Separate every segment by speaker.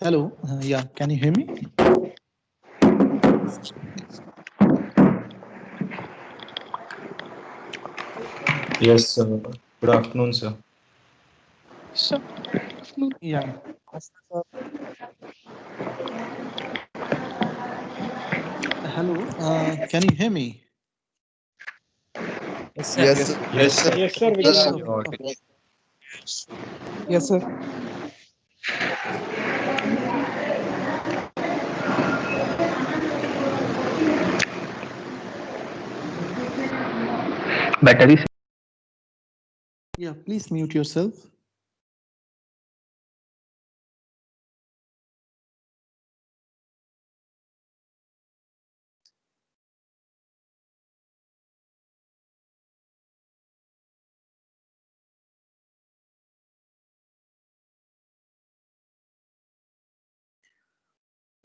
Speaker 1: Hello. Yeah, can you hear me?
Speaker 2: Yes, good afternoon, sir.
Speaker 3: So, afternoon.
Speaker 1: Yeah. Hello. Can you hear me?
Speaker 4: Yes, sir.
Speaker 2: Yes, sir.
Speaker 3: Yes, sir, we
Speaker 4: Sir,
Speaker 3: can hear
Speaker 2: You're
Speaker 3: you.
Speaker 2: audible.
Speaker 1: Okay.
Speaker 3: Yes, sir.
Speaker 5: Battery.
Speaker 1: Yeah, please mute yourself.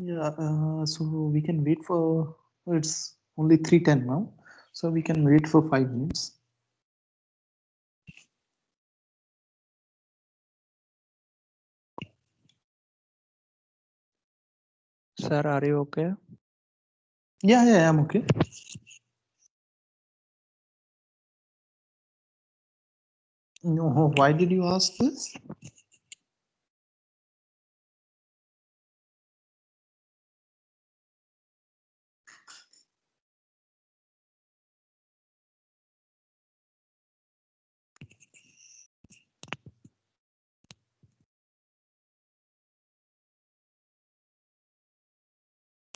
Speaker 1: Yeah, so we can wait for, it's only 3:10 now. So we can wait for 5 minutes.
Speaker 6: Sir, are you okay?
Speaker 1: Yeah, I'm okay. No, why did you ask this?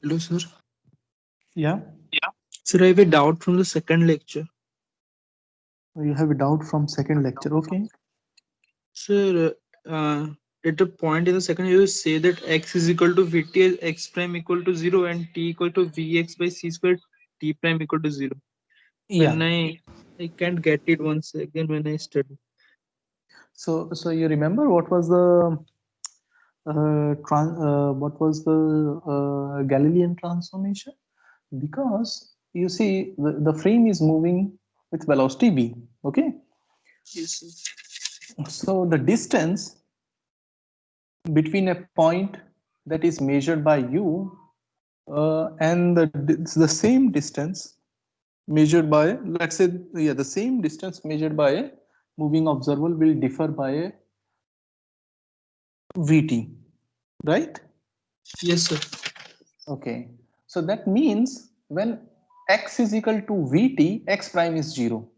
Speaker 7: Hello, sir.
Speaker 1: Yeah,
Speaker 7: Sir, I have a doubt from the second lecture.
Speaker 1: you have a doubt from second lecture. Okay.
Speaker 7: Sir, at the point in the second, you say that x is equal to vt as x prime equal to 0 and t equal to vx by c squared t prime equal to 0.
Speaker 1: Yeah.
Speaker 7: When I can't get it once again when I study.
Speaker 1: So you remember what was the what was the Galilean transformation? Because you see the frame is moving with velocity v. Okay,
Speaker 7: Yes, sir.
Speaker 1: so the distance between a point that is measured by you and the same distance measured by, let's say, yeah, the same distance measured by a moving observer will differ by a vt, right?
Speaker 7: Yes, sir.
Speaker 1: Okay, so that means when x is equal to vt, x prime is 0.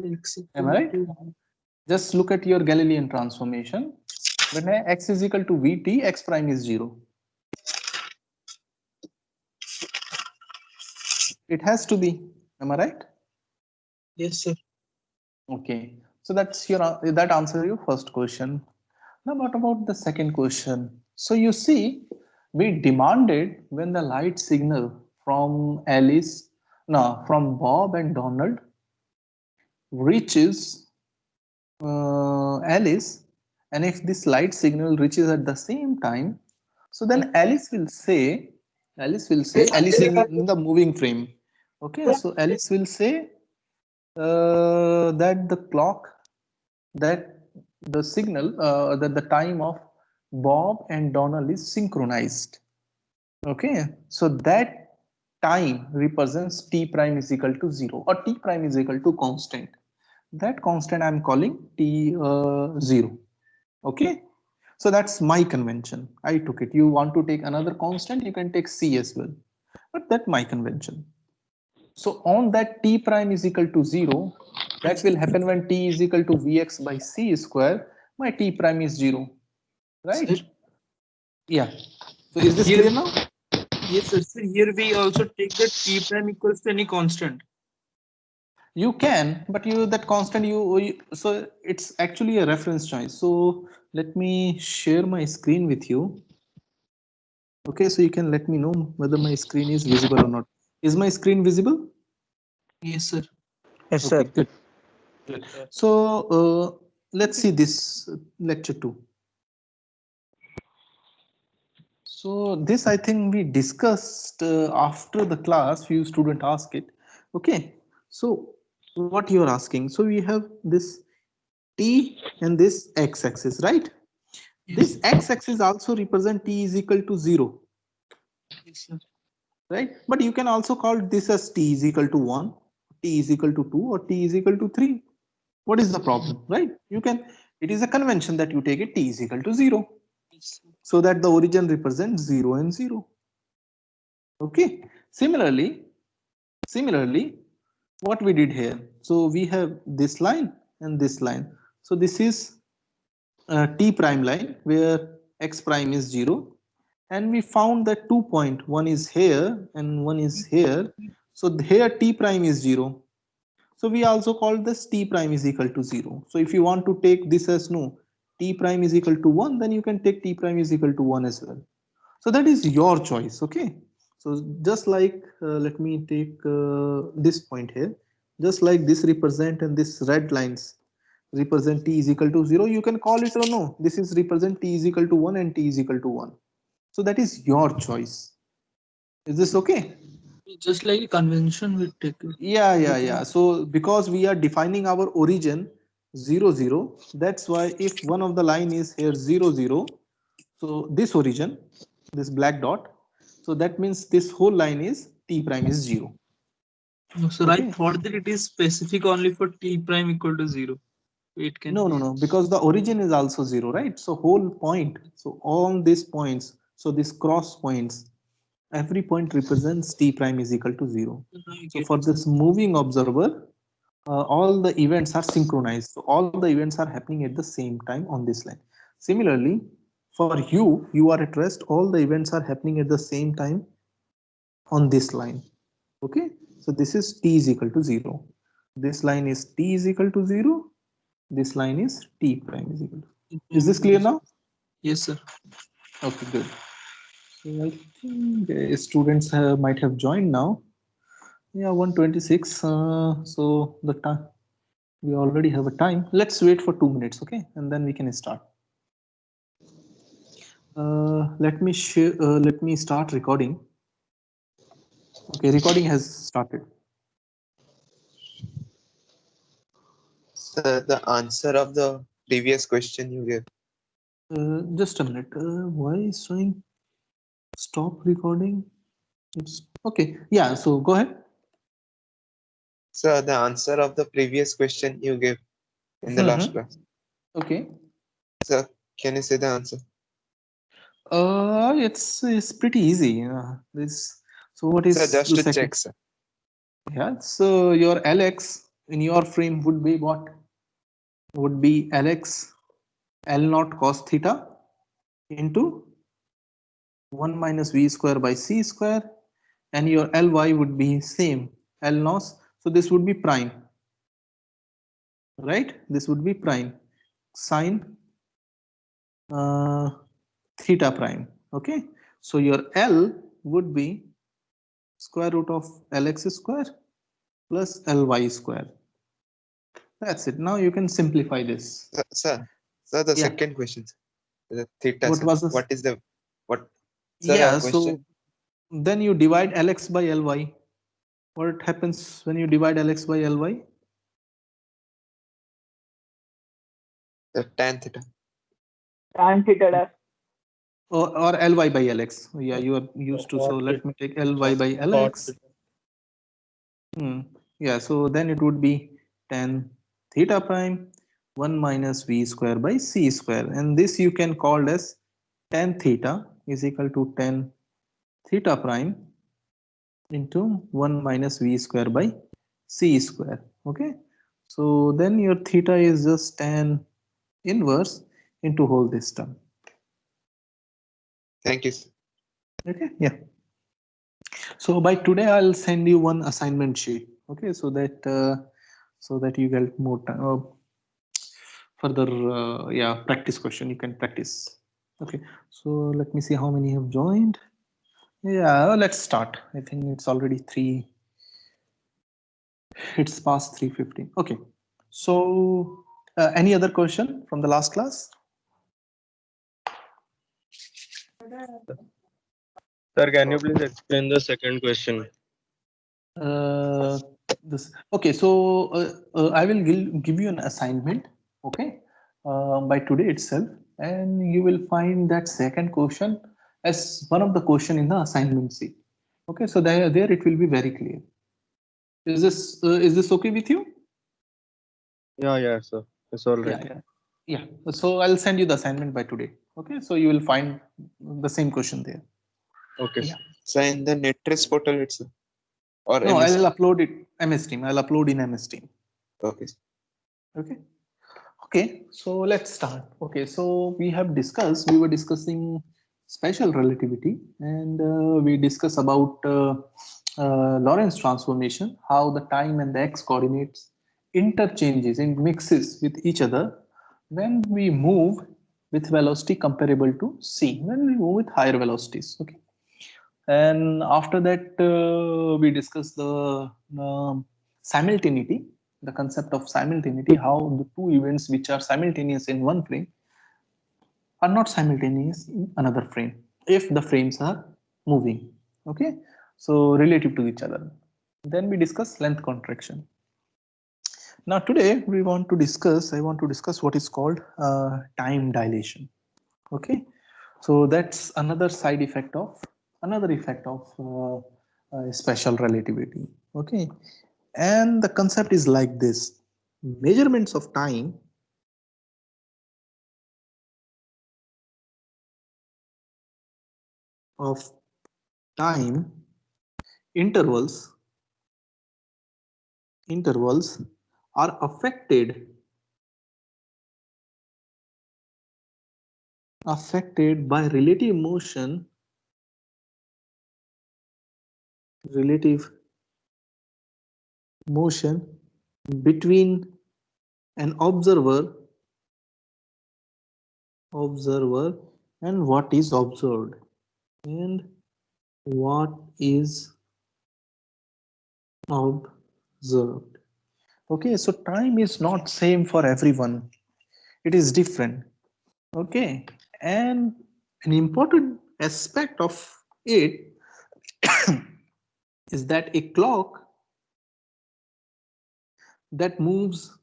Speaker 7: X
Speaker 1: Am I
Speaker 7: equal
Speaker 1: right?
Speaker 7: to
Speaker 1: Just look at your Galilean transformation. When x is equal to vt, x prime is 0. It has to be. Am I right?
Speaker 7: yes, sir.
Speaker 1: Okay. So that's your that answers your first question. Now what about the second question? So you see, we demanded when the light signal from Alice, no, from Bob and Donald reaches Alice, and if this light signal reaches at the same time, so then Alice is in the moving frame. Okay, so Alice will say that the clock, that the signal, that the time of Bob and Donald is synchronized. Okay, so that time represents t prime is equal to 0 or t prime is equal to constant. That constant I'm calling t0. Okay, so that's my convention. I took it. You want to take another constant, you can take c as well, but that's my convention. So on that t prime is equal to 0, that will happen when t is equal to vx by c square. My t prime is 0,
Speaker 7: Sir,
Speaker 1: right? Yeah. So is this
Speaker 7: here,
Speaker 1: clear now?
Speaker 7: yes, sir. Sir, here we also take that t prime equals to any constant.
Speaker 1: You can, but you that constant so it's actually a reference choice. So let me share my screen with you. Okay, so you can let me know whether my screen is visible or not. Is my screen visible?
Speaker 7: Yes, sir.
Speaker 6: Yes,
Speaker 1: Okay,
Speaker 6: sir.
Speaker 1: good. Good. So let's see this lecture 2. So this I think we discussed after the class. Few student ask it. Okay. So what you're asking? So we have this t and this x-axis, right? This x-axis also represent t is equal to 0,
Speaker 7: Yes, sir.
Speaker 1: right? But you can also call this as t is equal to 1, t is equal to 2, or t is equal to 3. What is the problem, right? You can, it is a convention that you take it t is equal to 0,
Speaker 7: Yes, sir.
Speaker 1: so that the origin represents 0 and 0. Okay. Similarly, what we did here, so we have this line and this line. So this is t prime line where x prime is 0, and we found that 2 point, one is here and one is here. So here t prime is 0. So we also call this t prime is equal to 0. So if you want to take this as no, t prime is equal to 1, then you can take t prime is equal to 1 as well. So that is your choice. Okay. So just like let me take this point here, just like this represent and this red lines represent t is equal to 0, you can call it or no, this is represent t is equal to 1 and t is equal to 1. So that is your choice. Is this okay?
Speaker 7: Just like a convention we take it.
Speaker 1: Yeah. So because we are defining our origin 0 0, that's why if one of the line is here 0 0, so this origin, this black dot, so that means this whole line is t prime is 0.
Speaker 7: No, sir, I
Speaker 1: Okay.
Speaker 7: thought that it is specific only for t prime equal to 0. It can
Speaker 1: No, because the origin is also 0, right? So whole point, so all these points, so these cross points, every point represents t prime is equal to 0.
Speaker 7: I
Speaker 1: So
Speaker 7: get
Speaker 1: for
Speaker 7: it, sir.
Speaker 1: this moving observer, all the events are synchronized. So all the events are happening at the same time on this line. Similarly, for you, you are at rest, all the events are happening at the same time on this line. Okay, so this is t is equal to 0. This line is t is equal to 0. This line is t prime is equal to. Is this clear now?
Speaker 7: Yes, sir.
Speaker 1: Okay, good. So I think students might have joined now. Yeah, 126. So the time, we already have a time. Let's wait for 2 minutes, okay, and then we can start. Let me share. Let me start recording. Okay, recording has started.
Speaker 4: Sir, the answer of the previous question you gave.
Speaker 1: Just a minute. Why is showing stop recording? It's okay. Yeah. So go ahead.
Speaker 4: Sir, the answer of the previous question you gave in the last class.
Speaker 1: Okay.
Speaker 4: Sir, can you say the answer?
Speaker 1: It's pretty easy. This. So what is
Speaker 4: Sir, just
Speaker 1: the
Speaker 4: to
Speaker 1: second?
Speaker 4: check, sir.
Speaker 1: Yeah. So your Lx in your frame would be what? Would be Lx L naught cos theta into 1 minus v square by c square, and your Ly would be same L naught. So this would be prime, right? This would be prime sine theta prime. Okay. So your L would be square root of Lx square plus Ly square. That's it. Now you can simplify this.
Speaker 4: Sir, the
Speaker 1: Yeah.
Speaker 4: second question, sir. The theta,
Speaker 1: What
Speaker 4: sir.
Speaker 1: was this?
Speaker 4: What is the what? Sir,
Speaker 1: Yeah.
Speaker 4: a
Speaker 1: So
Speaker 4: question.
Speaker 1: then you divide Lx by Ly. What happens when you divide Lx by Ly?
Speaker 4: The tan theta.
Speaker 5: Tan theta dash.
Speaker 1: Or Ly by Lx. Yeah, you are used to. So let me take Ly by Lx. Yeah, so then it would be tan theta prime 1 minus v square by c square, and this you can call as tan theta is equal to tan theta prime into 1 minus v square by c square. Okay, so then your theta is just tan inverse into whole this term.
Speaker 4: Thank you, sir.
Speaker 1: Okay, yeah. So by today I'll send you one assignment sheet. Okay, so that you get more time. Further yeah, practice question you can practice. Okay, so let me see how many have joined. Yeah, let's start. I think it's already it's past 3:15. Okay, so any other question from the last class?
Speaker 2: Sir, can you please explain the second question?
Speaker 1: This okay, so I will give you an assignment, okay, by today itself. and you will find that second question as one of the question in the assignment sheet. Okay, so there it will be very clear. Is this okay with you?
Speaker 2: Yeah, sir. It's all right.
Speaker 1: Yeah. So I'll send you the assignment by today. Okay, so you will find the same question there.
Speaker 2: Okay.
Speaker 1: Yeah.
Speaker 4: So in the Netrest portal itself, or
Speaker 1: No,
Speaker 4: MS?
Speaker 1: I'll upload it MS Team. I'll upload in MS Team.
Speaker 4: Okay.
Speaker 1: Okay. Okay, so let's start. Okay, so we were discussing special relativity, and we discussed about Lorentz transformation, how the time and the x coordinates interchanges and mixes with each other when we move with velocity comparable to c, when we move with higher velocities. Okay, and after that we discussed the simultaneity, the concept of simultaneity, how the two events which are simultaneous in one frame are not simultaneous in another frame if the frames are moving. Okay, so relative to each other. Then we discuss length contraction. Now today I want to discuss what is called time dilation. Okay, so that's another effect of special relativity. Okay, and the concept is like this: measurements of time intervals are affected by relative motion between an observer and what is observed. Okay, so time is not same for everyone, it is different. Okay, and an important aspect of it is that a clock that moves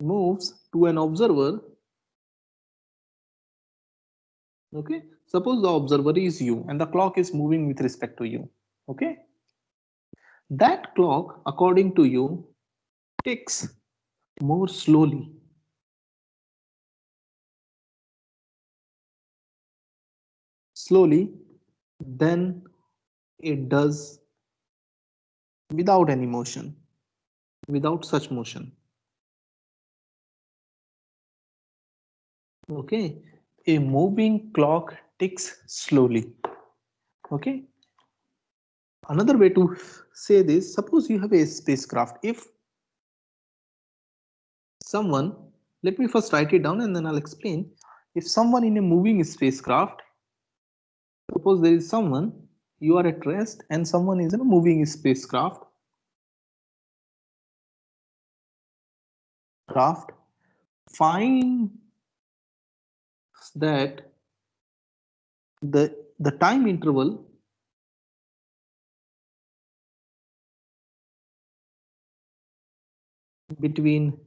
Speaker 1: to an observer. Okay, suppose the observer is you and the clock is moving with respect to you. Okay, that clock according to you ticks more slowly than it does without any motion, without such motion. Okay, a moving clock ticks slowly. Okay, another way to say this, suppose you have a spacecraft. If someone, let me first write it down and then I'll explain. If someone in a moving spacecraft, suppose there is someone, you are at rest and someone is in a moving spacecraft, find that the time interval between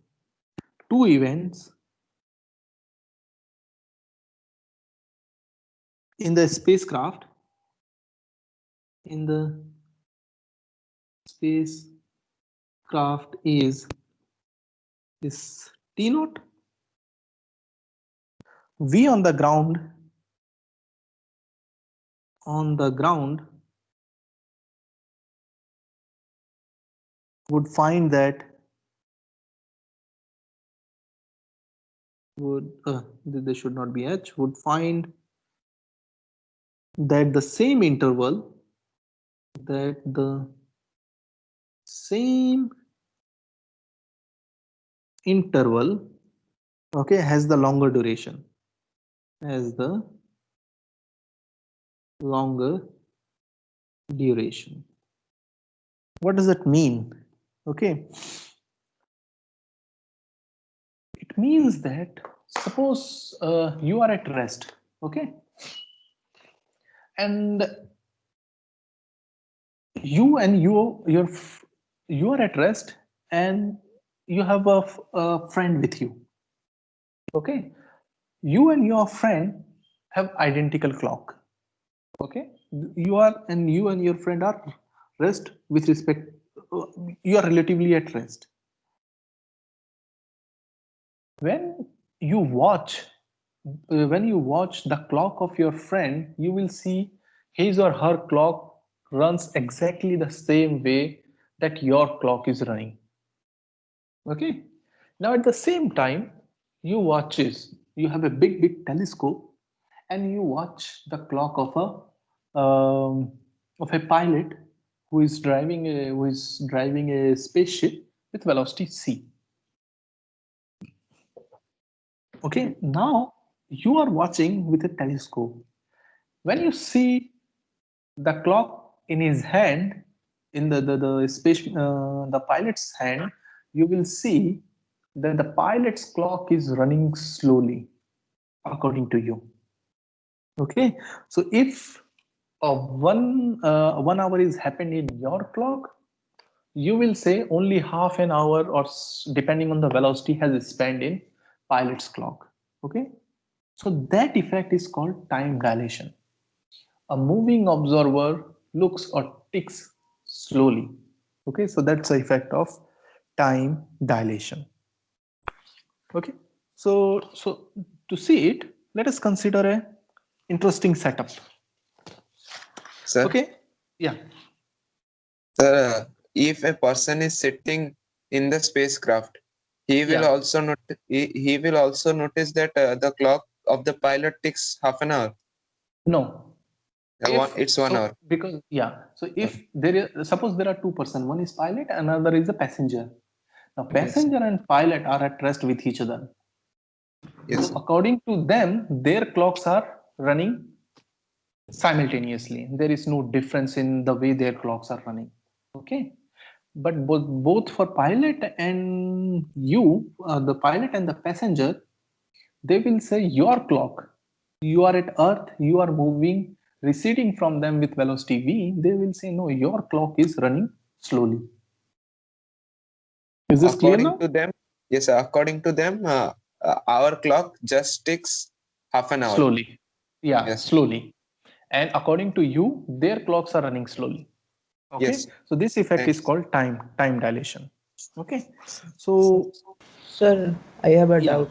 Speaker 1: two events in the spacecraft is T naught. We on the ground would find that there should not be h, would find that the same interval okay, has the longer duration, What does that mean? Okay, it means that suppose you are at rest. Okay, and you are at rest and you have a friend with you. Okay, you and your friend have identical clock. Okay, you and your friend are rest with respect, you are relatively at rest. When you watch the clock of your friend, you will see his or her clock runs exactly the same way that your clock is running. Okay, now at the same time, you have a big telescope, and you watch the clock of a pilot who is driving a spaceship with velocity c. Okay, now you are watching with a telescope. When you see the clock in his hand, in the pilot's hand, you will see that the pilot's clock is running slowly, according to you. Okay, so if 1 hour is happened in your clock, you will say only half an hour, or depending on the velocity, has spent in pilot's clock. Okay, so that effect is called time dilation. A moving observer looks or ticks slowly. Okay, so that's the effect of time dilation. Okay, so to see it, let us consider a interesting setup.
Speaker 4: Sir,
Speaker 1: Okay, yeah,
Speaker 4: sir, if a person is sitting in the spacecraft, he will
Speaker 1: Yeah.
Speaker 4: also he will also notice that the clock of the pilot ticks half an hour.
Speaker 1: no.
Speaker 4: It's 1 hour.
Speaker 1: Because so if there is, suppose there are two persons, one is pilot, another is a passenger. Now passenger and pilot are at rest with each other.
Speaker 4: Yes.
Speaker 1: So according to them, their clocks are running simultaneously. There is no difference in the way their clocks are running. Okay, but both for pilot and you, the pilot and the passenger, they will say your clock. You are at Earth. You are moving, receding from them with velocity v. They will say no. Your clock is running slowly. Is this clear
Speaker 4: According
Speaker 1: now?
Speaker 4: to them, yes, sir, according to them, our clock just ticks half an hour.
Speaker 1: Slowly. Yeah,
Speaker 4: Yes.
Speaker 1: slowly. And according to you, their clocks are running slowly. Okay,
Speaker 4: Yes.
Speaker 1: so this effect is
Speaker 4: Thanks.
Speaker 1: called time dilation. Okay, so
Speaker 6: Sir, I have a
Speaker 1: yeah,
Speaker 6: doubt.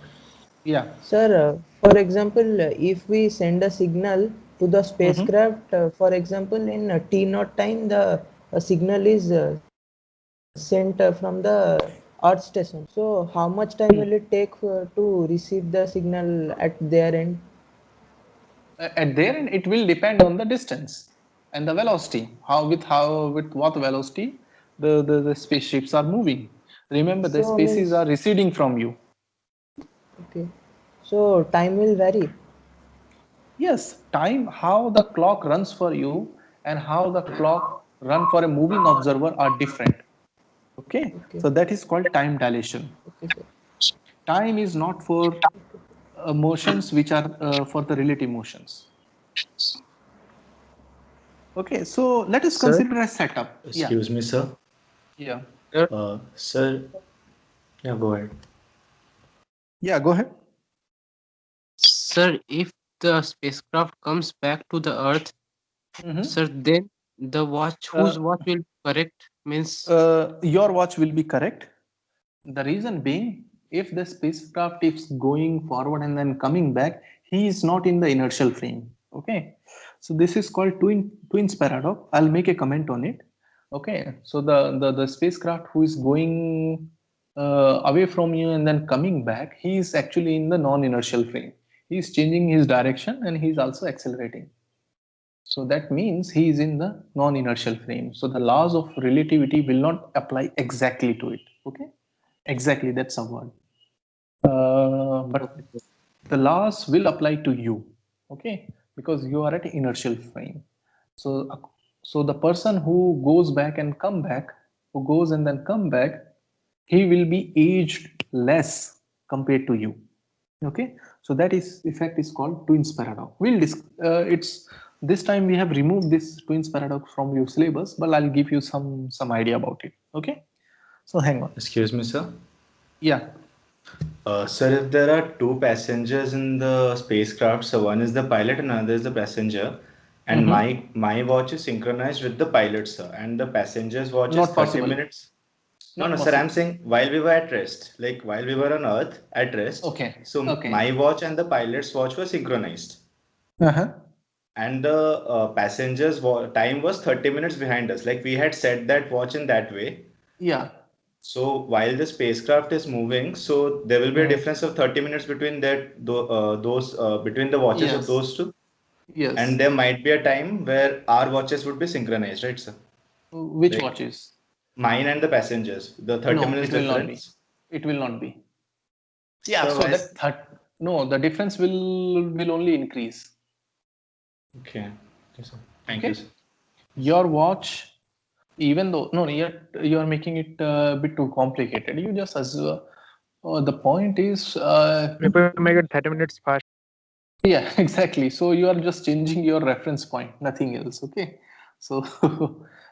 Speaker 1: yeah.
Speaker 6: Sir, for example, if we send a signal to the spacecraft, for example, in T naught time, the signal is sent from the Earth station. So, how much time will it take to receive the signal at their end?
Speaker 1: At their end, it will depend on the distance and the velocity. With what velocity the spaceships are moving. Remember, the
Speaker 6: So,
Speaker 1: species
Speaker 6: means,
Speaker 1: are receding from you.
Speaker 6: okay. So, time will vary.
Speaker 1: Yes, time, how the clock runs for you and how the clock run for a moving observer are different. Okay,
Speaker 6: Okay.
Speaker 1: so that is called time dilation.
Speaker 6: Okay, sir.
Speaker 1: Time is not for motions which are for the relative motions. Okay, so let us
Speaker 2: Sir?
Speaker 1: consider a setup.
Speaker 8: Excuse me, sir.
Speaker 1: Yeah,
Speaker 8: Sir, yeah, go ahead.
Speaker 1: yeah, go ahead.
Speaker 9: Sir, if the spacecraft comes back to the Earth, sir, then the watch, whose watch will correct? Means
Speaker 1: Your watch will be correct. The reason being, if the spacecraft is going forward and then coming back, he is not in the inertial frame. Okay, so this is called twins paradox. I'll make a comment on it. Okay, so the spacecraft who is going away from you and then coming back, he is actually in the non-inertial frame. He is changing his direction and he is also accelerating. So that means he is in the non-inertial frame. So the laws of relativity will not apply exactly to it. Okay, exactly, that's a word. But the laws will apply to you. Okay, because you are at inertial frame. So the person who goes back and come back, who goes and then come back, he will be aged less compared to you. Okay, so that is effect is called twins paradox. It's this time we have removed this twins paradox from your syllabus, but I'll give you some idea about it. Okay, so hang on.
Speaker 8: Excuse me, sir.
Speaker 1: Yeah,
Speaker 8: Sir, if there are two passengers in the spacecraft, so one is the pilot and another is the passenger, and my watch is synchronized with the pilot, sir, and the passenger's watch is
Speaker 1: Not
Speaker 8: 30
Speaker 1: possible.
Speaker 8: minutes. No,
Speaker 1: Not
Speaker 8: no, sir, I'm
Speaker 1: possible.
Speaker 8: saying while we were at rest, like while we were on Earth at rest,
Speaker 1: Okay.
Speaker 8: so
Speaker 1: Okay.
Speaker 8: my watch and the pilot's watch were synchronized.
Speaker 1: Uh-huh.
Speaker 8: And the passenger's time was 30 minutes behind us. Like we had set that watch in that way.
Speaker 1: Yeah.
Speaker 8: So while the spacecraft is moving, so there will be a difference of 30 minutes between between the watches of
Speaker 1: Yes.
Speaker 8: those two.
Speaker 1: Yes.
Speaker 8: And there might be a time where our watches would be synchronized, right, sir?
Speaker 1: Which
Speaker 8: Like
Speaker 1: watches?
Speaker 8: mine and the passengers. The 30
Speaker 1: No,
Speaker 8: minutes
Speaker 1: it will not be.
Speaker 8: difference.
Speaker 1: It will not be. Yeah.
Speaker 8: So
Speaker 1: So no, the difference will only increase.
Speaker 8: okay. Okay, sir. Thank
Speaker 1: Okay.
Speaker 8: you, sir.
Speaker 1: Your watch, even though you're making it a bit too complicated. You just the point is
Speaker 3: Make it 30 minutes fast.
Speaker 1: yeah, exactly. So you are just changing your reference point, nothing else. Okay. So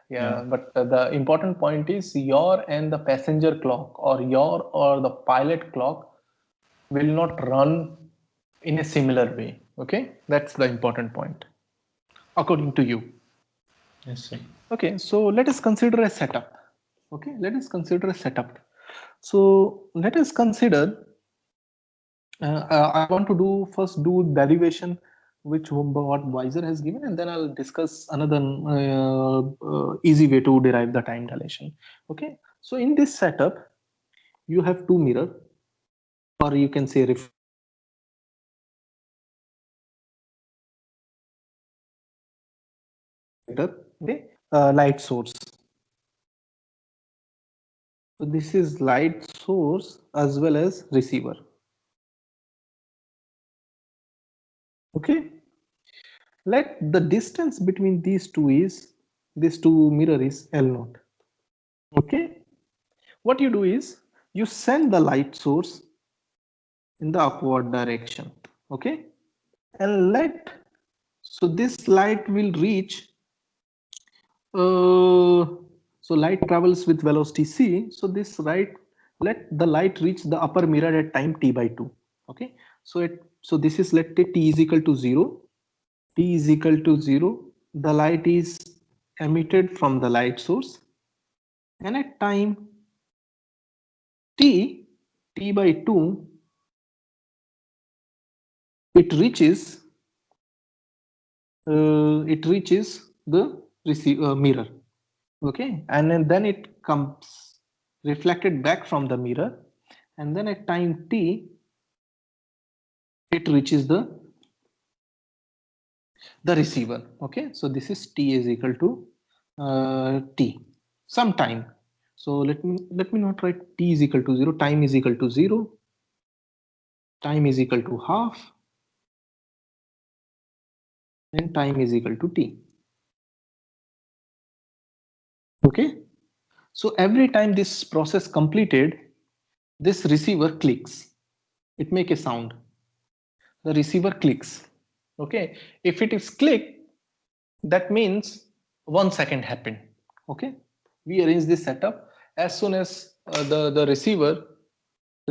Speaker 1: yeah, but the important point is your and the passenger clock or the pilot clock will not run in a similar way. Okay, that's the important point according to you.
Speaker 8: Yes, sir.
Speaker 1: Okay, so let us consider a setup. Okay, let us consider a setup. So let us consider I want to first do derivation, which what Weiser has given, and then I'll discuss another easy way to derive the time dilation. Okay, so in this setup, you have two mirror, or you can say okay, light source. So this is light source as well as receiver. Okay, let the distance between these two mirror is L0. Okay, what you do is you send the light source in the upward direction. Okay, and so this light will reach so light travels with velocity c, so let the light reach the upper mirror at time t/2. Okay, so this is, let t is equal to 0. T is equal to 0, the light is emitted from the light source, and at time t/2 it reaches the mirror. Okay, and then it comes reflected back from the mirror, and then at time t it reaches the receiver. Okay, so this is t is equal to t some time. So let me not write t is equal to 0. Time is equal to 0. Time is equal to half, and time is equal to t. Okay, so every time this process completed, this receiver clicks. It make a sound. The receiver clicks. Okay, if it is click, that means 1 second happened. Okay, we arrange this setup. As soon as the receiver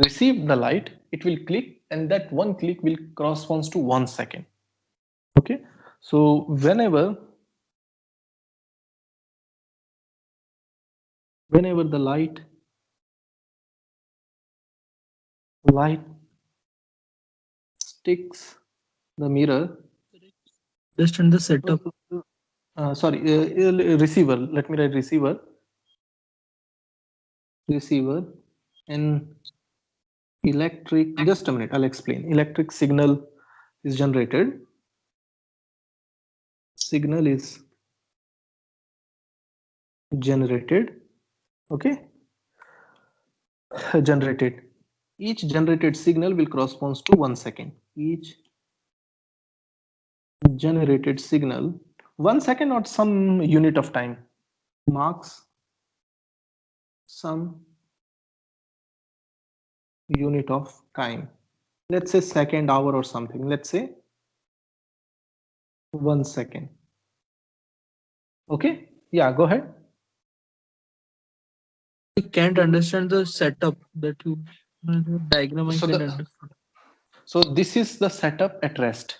Speaker 1: receive the light, it will click, and that one click will corresponds to 1 second. Okay, so whenever the light sticks the mirror,
Speaker 7: Just in the setup.
Speaker 1: sorry, receiver, let me write receiver, and electric, just a minute, I'll explain. Electric signal is generated. Okay, generated. Each generated signal will correspond to 1 second. Each generated signal, 1 second or some unit of time, marks some unit of time. Let's say second, hour, or something. Let's say 1 second. Okay, yeah, go ahead.
Speaker 7: I can't understand the setup that you Diagram I
Speaker 1: So
Speaker 7: can
Speaker 1: the
Speaker 7: understand.
Speaker 1: so this is the setup at rest.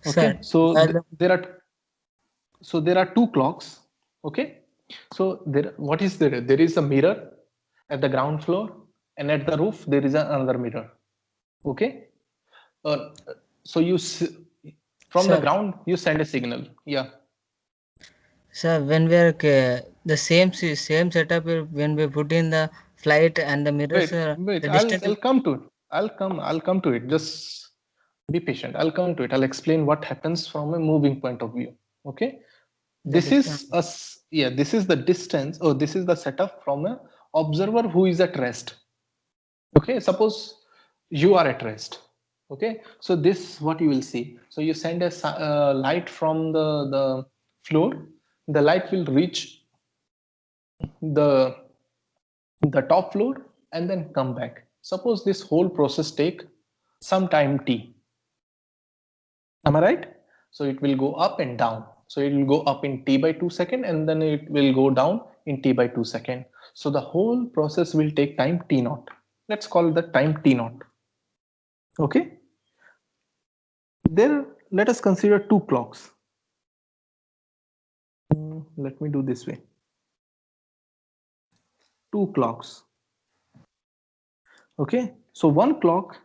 Speaker 10: Sir,
Speaker 1: Okay, so
Speaker 10: as
Speaker 1: there are two clocks. Okay, so what is there? There is a mirror at the ground floor, and at the roof there is another mirror. Okay, uh, so from the
Speaker 10: sir,
Speaker 1: ground you send a signal. Yeah.
Speaker 10: sir, when we are the same setup when we put in the flight and the mirrors,
Speaker 1: Wait.
Speaker 10: the distance.
Speaker 1: I'll come to it. I'll come to it. Just be patient. I'll come to it. I'll explain what happens from a moving point of view. Okay.
Speaker 10: The
Speaker 1: This
Speaker 10: distance.
Speaker 1: is yeah. This is the distance, or this is the setup from a observer who is at rest. Okay. Suppose you are at rest. Okay. So this what you will see. So you send a light from the floor. The light will reach the top floor and then come back. Suppose this whole process take some time t. Am I right? So it will go up and down. So it will go up in t by 2 seconds and then it will go down in t by 2 seconds. So the whole process will take time t naught. Let's call the time t naught. Okay. There, let us consider two clocks. Let me do this way. Two clocks. Okay. So one clock,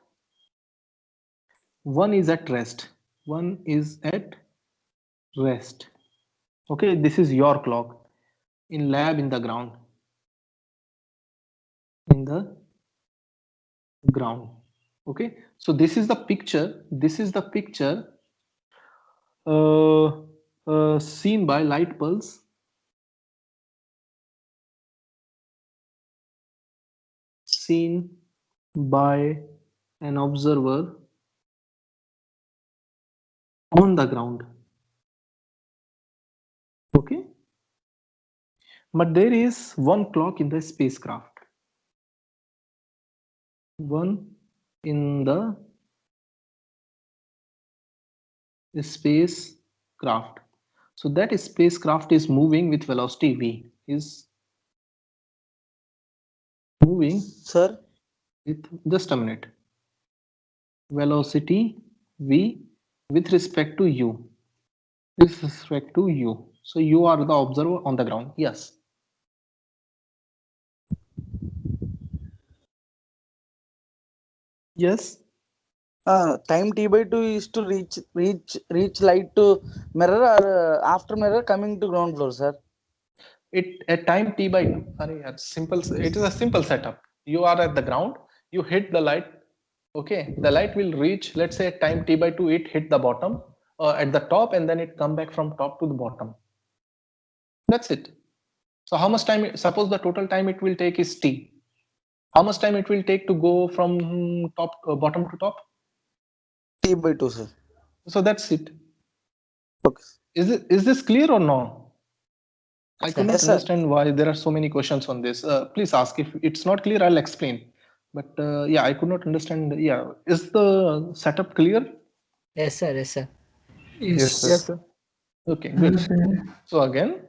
Speaker 1: one is at rest. One is at rest. Okay, this is your clock in lab in the ground. In the ground. Okay, so this is the picture. This is the picture seen by light pulse. Seen by an observer on the ground. Okay, but there is one clock in the spacecraft. One in the spacecraft. So that spacecraft is moving with velocity v. Is moving.
Speaker 10: Sir,
Speaker 1: With just a minute. Velocity v with respect to u. With respect to you. So you are the observer on the ground. Yes. Yes.
Speaker 11: Time t by 2 is to reach light to mirror or after mirror coming to ground floor, sir.
Speaker 1: It at time t by 2. Sorry, simple. It is a simple setup. You are at the ground. You hit the light. Okay, the light will reach. Let's say at time t by 2, it hit the bottom at the top, and then it come back from top to the bottom. That's it. So how much time? Suppose the total time it will take is t. How much time it will take to go from bottom to top?
Speaker 11: T by 2, sir.
Speaker 1: So that's it.
Speaker 11: Okay.
Speaker 1: Is this clear or no? I could not
Speaker 11: Yes, sir.
Speaker 1: understand why there are so many questions on this. Please ask. If it's not clear, I'll explain. But yeah, I could not understand. Yeah, is the setup clear?
Speaker 10: yes, sir, yes, sir.
Speaker 7: Yes.
Speaker 1: Yes, sir. Okay, good. So again,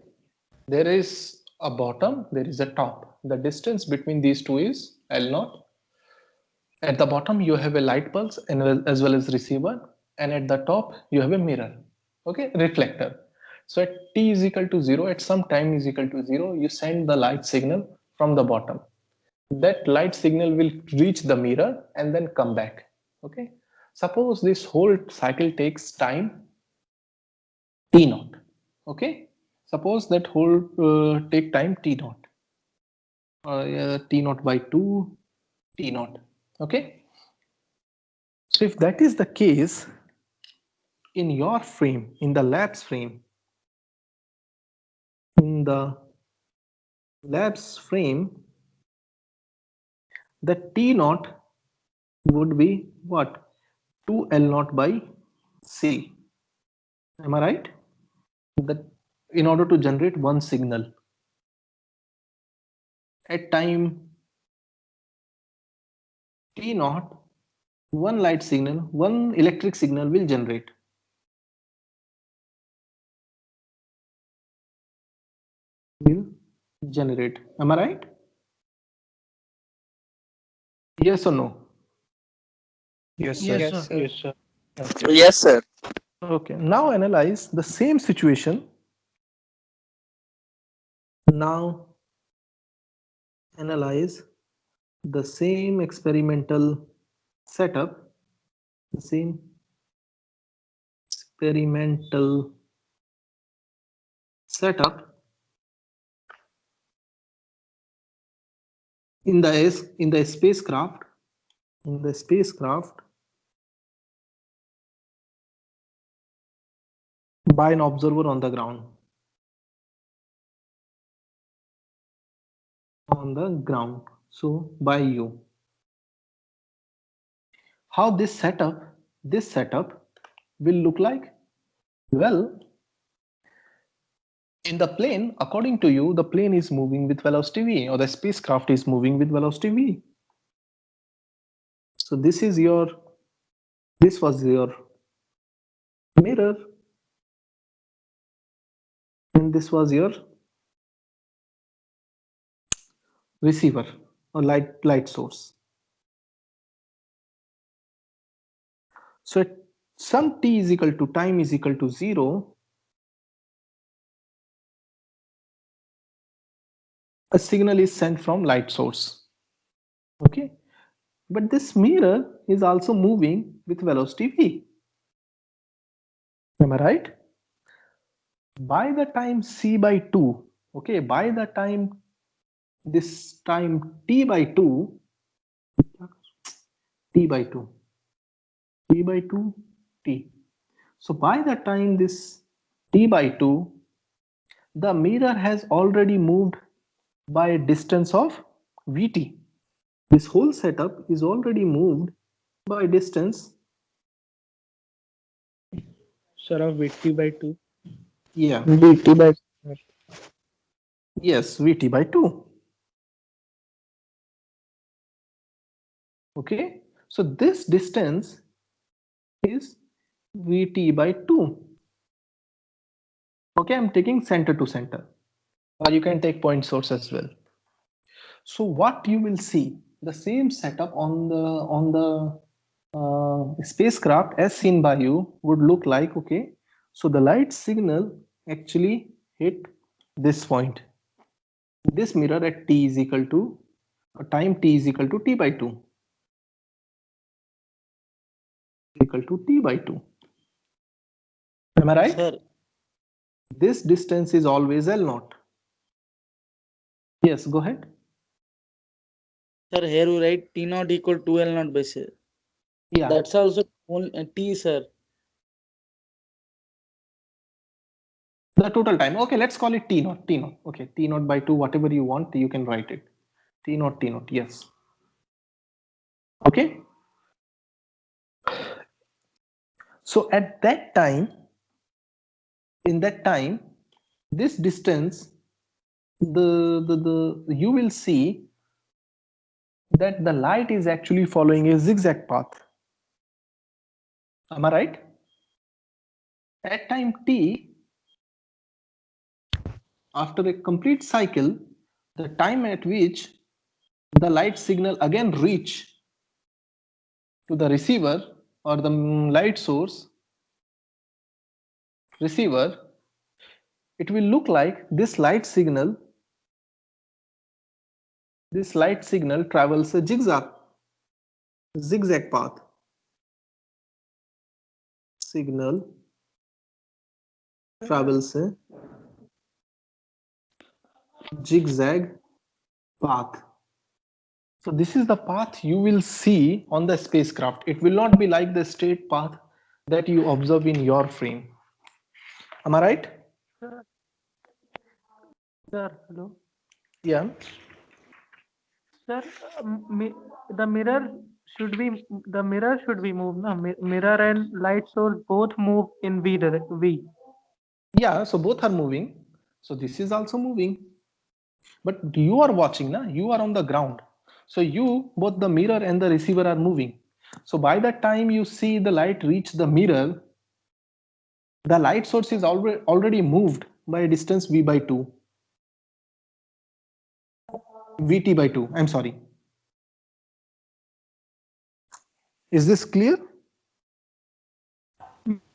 Speaker 1: there is a bottom, there is a top. The distance between these two is L naught. At the bottom, you have a light pulse and as well as receiver, and at the top, you have a mirror. Okay, reflector. So at t is equal to 0, at some time is equal to 0, you send the light signal from the bottom. That light signal will reach the mirror and then come back. Okay, suppose this whole cycle takes time t naught. Okay, suppose that whole take time t naught. T naught by 2, t naught. Okay, so if that is the case, in your frame, in the lab's frame, in the lab's frame, the t naught would be what? 2 L naught by C. Am I right? That in order to generate one signal at time t naught, one light signal, one electric signal will generate. Will generate. Am I right? Yes or no?
Speaker 4: Yes, sir.
Speaker 3: Yes, sir.
Speaker 2: Yes, sir.
Speaker 1: Okay.
Speaker 11: Yes, sir.
Speaker 1: Okay. Now analyze the same situation. Now analyze the same experimental setup, the same experimental setup in the spacecraft, by an observer on the ground. So by you. How this setup will look like? Well, in the plane, according to you, the plane is moving with velocity v, or the spacecraft is moving with velocity v. So this was your mirror, and this was your receiver or light source. So at some t is equal to time is equal to 0, a signal is sent from light source. Okay, but this mirror is also moving with velocity v. Am I right? By the time c by 2, okay, by the time this time t by 2, t by 2, t. So by the time this t by 2, the mirror has already moved by a distance of vt. This whole setup is already moved by distance.
Speaker 7: Sir, of VT by 2.
Speaker 1: Yeah.
Speaker 3: VT by
Speaker 1: Yes, vt by 2. Okay, so this distance is vt by 2. Okay, I'm taking center to center, or you can take point source as well. So what you will see, the same setup on the spacecraft as seen by you would look like, okay, so the light signal actually hit this point, this mirror at t is equal to time t is equal to t by 2, equal to t by 2. Am I right?
Speaker 11: Sir,
Speaker 1: This distance is always L0. Yes, go ahead.
Speaker 11: sir, here you write T naught equal to L naught by sir.
Speaker 1: Yeah.
Speaker 11: That's also only T, sir.
Speaker 1: The total time. Okay, let's call it T naught. T naught. Okay, T naught by 2, whatever you want, you can write it. T naught, T naught. Yes. Okay. So at that time, in that time, this distance, you will see that the light is actually following a zigzag path. Am I right? At time t, after a complete cycle, the time at which the light signal again reach to the receiver or the light source receiver, it will look like this light signal travels a zigzag path. Signal travels a zigzag path. So this is the path you will see on the spacecraft. It will not be like the straight path that you observe in your frame. Am I right?
Speaker 12: Sir, hello.
Speaker 1: Yeah.
Speaker 12: Sir, the mirror should be moved. No? Mirror and light source both move in V.
Speaker 1: Yeah, so both are moving. So this is also moving. But you are watching, na? You are on the ground. So both the mirror and the receiver are moving. So by the time you see the light reach the mirror, the light source is already moved by a distance v by 2. Vt by 2, I'm sorry. Is this clear?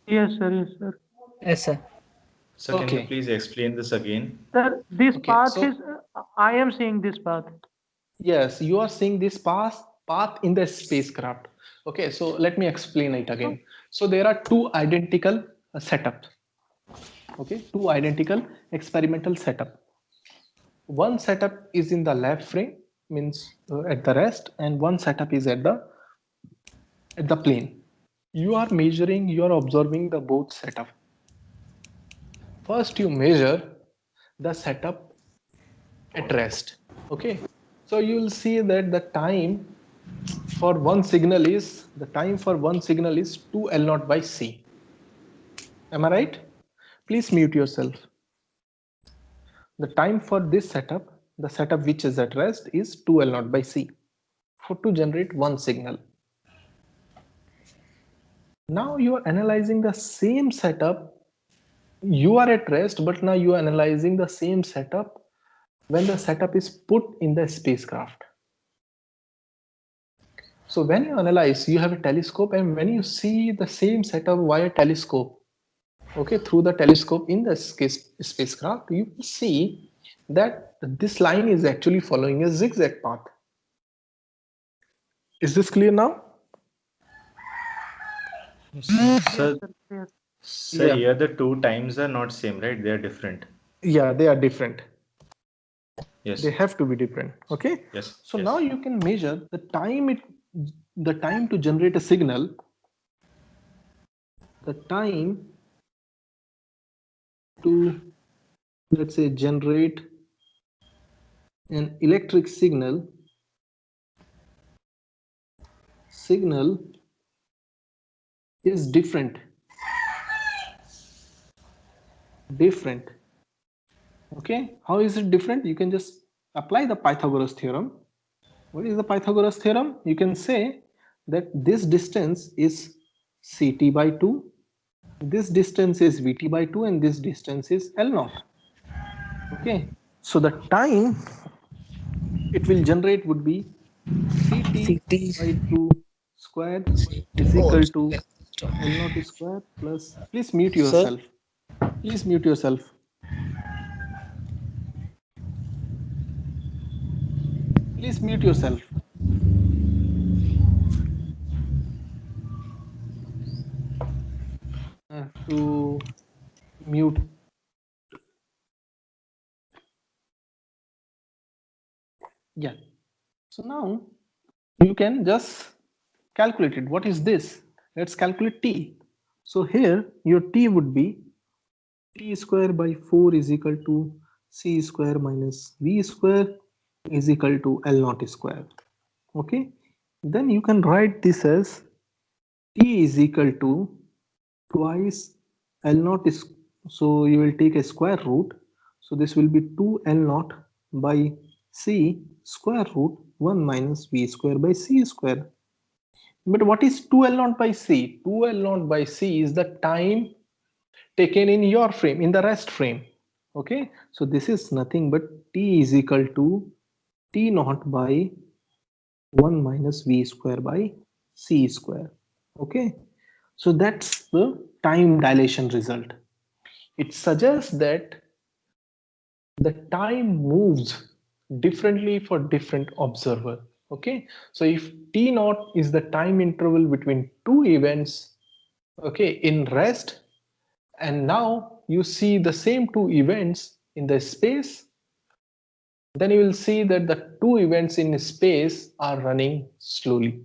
Speaker 12: Yes, sir. Yes, sir.
Speaker 10: Yes, sir.
Speaker 8: So can you
Speaker 1: Okay.
Speaker 8: please explain this again?
Speaker 12: Sir, this
Speaker 1: Okay,
Speaker 12: path
Speaker 1: so
Speaker 12: is. I am seeing this path.
Speaker 1: yes, you are seeing this path in the spacecraft. Okay, so let me explain it again. So there are two identical setups. Okay, two identical experimental setup. One setup is in the lab frame, means at the rest, and one setup is at the plane. You are measuring, you are observing the both setup. First, you measure the setup at rest. Okay, so you will see that the time for one signal is 2 L naught by C. Am I right? Please mute yourself. The time for this setup, the setup which is at rest, is 2 L naught by C to generate one signal. Now you are analyzing the same setup. You are at rest, but now you are analyzing the same setup when the setup is put in the spacecraft. So when you analyze, you have a telescope, and when you see the same setup via telescope, okay, through the telescope in the spacecraft, you will see that this line is actually following a zigzag path. Is this clear now?
Speaker 8: Sir,
Speaker 12: Yes.
Speaker 8: sir,
Speaker 1: Yeah.
Speaker 8: here the two times are not same, right? They are different.
Speaker 1: Yeah, they are different.
Speaker 8: Yes.
Speaker 1: They have to be different. Okay.
Speaker 8: Yes.
Speaker 1: So
Speaker 8: yes.
Speaker 1: now you can measure the time to generate a signal. The time to, let's say, generate an electric signal is different. Okay, how is it different? You can just apply the Pythagoras theorem. What is the Pythagoras theorem? You can say that this distance is ct by 2, this distance is vt by 2, and this distance is L naught. Okay, so the time it will generate would be ct by 2 squared is equal to L naught square plus, please mute
Speaker 11: Sir,
Speaker 1: yourself. Please mute yourself. Please mute yourself. I have to mute. Yeah. So now you can just calculate it. What is this? Let's calculate t. So here your t would be t square by 4 is equal to c square minus v square is equal to L naught square. Okay. Then you can write this as t is equal to twice L naught is, so you will take a square root. So this will be 2 L naught by c square root 1 minus v square by c square. But what is 2 L naught by c? 2 L naught by c is the time taken in your frame, in the rest frame. Okay, so this is nothing but t is equal to t naught by 1 minus v square by c square. Okay, so that's the time dilation result. It suggests that the time moves differently for different observer. Okay, so if t naught is the time interval between two events, okay, in rest, and now you see the same two events in the space, then you will see that the two events in space are running slowly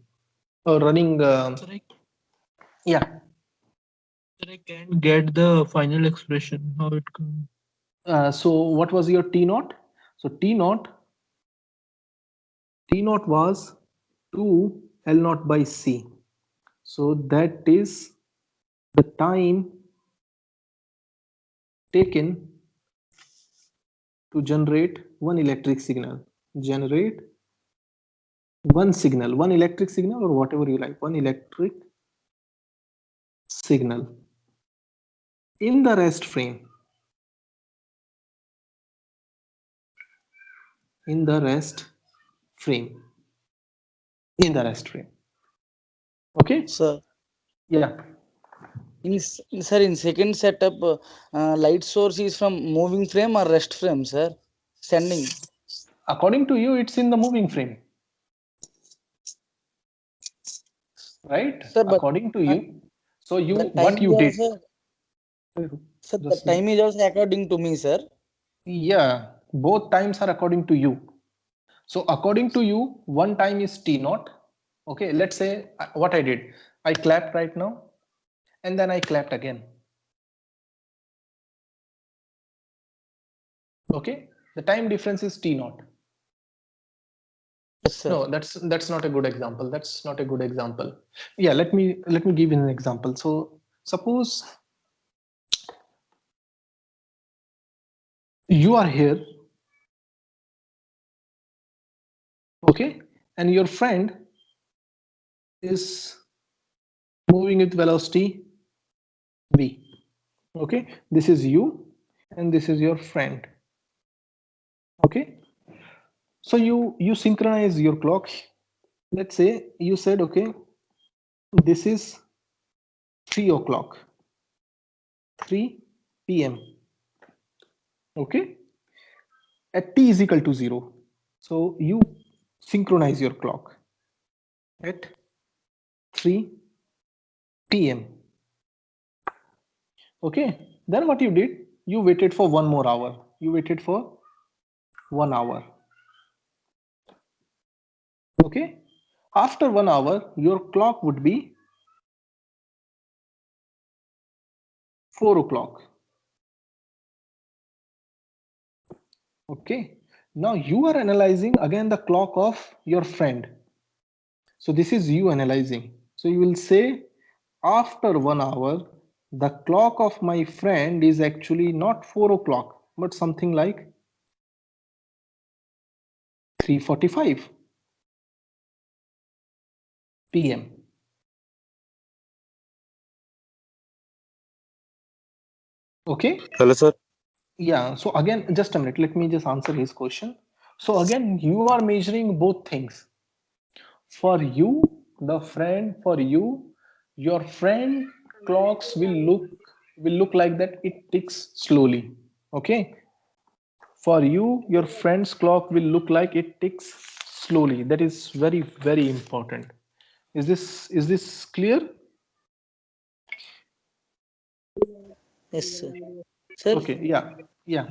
Speaker 1: or running yeah.
Speaker 7: I can't get the final expression, how it comes.
Speaker 1: So what was your t naught? So t naught was 2 L naught by c. So that is the time taken to generate one electric signal. Generate one electric signal, or whatever you like, one electric signal in the rest frame. In the rest frame. Okay.
Speaker 11: Sir.
Speaker 1: Yeah.
Speaker 11: Sir, in second setup, light source is from moving frame or rest frame, sir? Sending.
Speaker 1: According to you, it's in the moving frame. Right?
Speaker 11: Sir, but
Speaker 1: according to you. So you
Speaker 11: the
Speaker 1: what
Speaker 11: time
Speaker 1: you
Speaker 11: is
Speaker 1: did.
Speaker 11: also, sir, the time is also according to me, sir.
Speaker 1: Yeah, both times are according to you. So according to you, one time is T naught. Okay, let's say what I did. I clapped right now and then I clapped again. Okay, the time difference is T naught.
Speaker 11: Yes, sir.
Speaker 1: No, that's not a good example. That's not a good example. Yeah, let me give you an example. So suppose you are here, okay, and your friend is moving with velocity v. Okay, this is you and this is your friend. Okay, so you synchronize your clock. Let's say you said, okay, this is 3 o'clock, 3 p.m. Okay, at t is equal to 0. So you synchronize your clock at 3 p.m. Okay, then what you did, you waited for 1 more hour. You waited for 1 hour. Okay, after 1 hour, your clock would be 4 o'clock. Okay, now you are analyzing again the clock of your friend. So this is you analyzing. So you will say after 1 hour, the clock of my friend is actually not 4 o'clock, but something like 3:45 p.m. Okay.
Speaker 2: Hello, sir.
Speaker 1: Yeah. So again, just a minute. Let me just answer his question. So again, you are measuring both things. For you, the friend, for you, your friend clocks will look like that. It ticks slowly. Okay. For you, your friend's clock will look like it ticks slowly. That is very, very important. Is this clear?
Speaker 11: Yes, sir. Sir.
Speaker 1: Okay. Yeah. Yeah.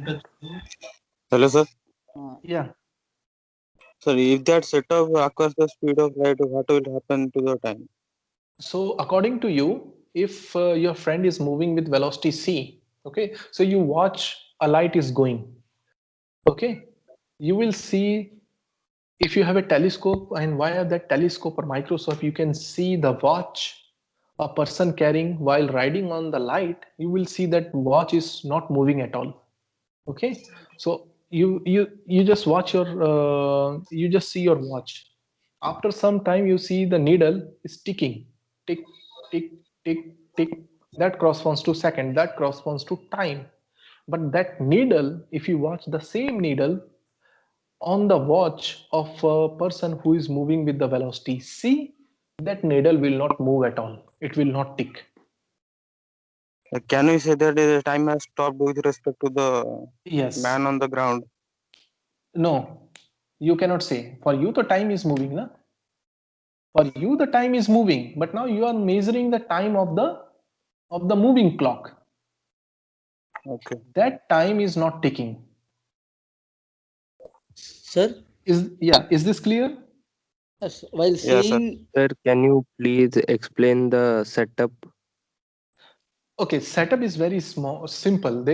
Speaker 2: Hello, sir.
Speaker 1: Yeah.
Speaker 2: Sir, if that setup occurs the speed of light, what will happen to the time?
Speaker 1: So according to you, if your friend is moving with velocity c, okay, so you watch a light is going, okay, you will see, if you have a telescope, and via that telescope or microscope you can see the watch a person carrying while riding on the light. You will see that watch is not moving at all. Okay, so you just watch your you just see your watch. After some time you see the needle is ticking, tick tick tick tick. That corresponds to second, that corresponds to time. But that needle, if you watch the same needle on the watch of a person who is moving with the velocity c, that needle will not move at all, it will not tick.
Speaker 2: Can we say that the time has stopped with respect to the man on the ground?
Speaker 1: No, you cannot say. For you the time is moving, na? For you the time is moving, but now you are measuring the time of the moving clock.
Speaker 2: Okay.
Speaker 1: That time is not ticking.
Speaker 11: Sir?
Speaker 1: Is this clear?
Speaker 11: Yes, while
Speaker 9: Yes,
Speaker 11: saying
Speaker 9: sir, can you please explain the setup?
Speaker 1: Okay, setup is very simple.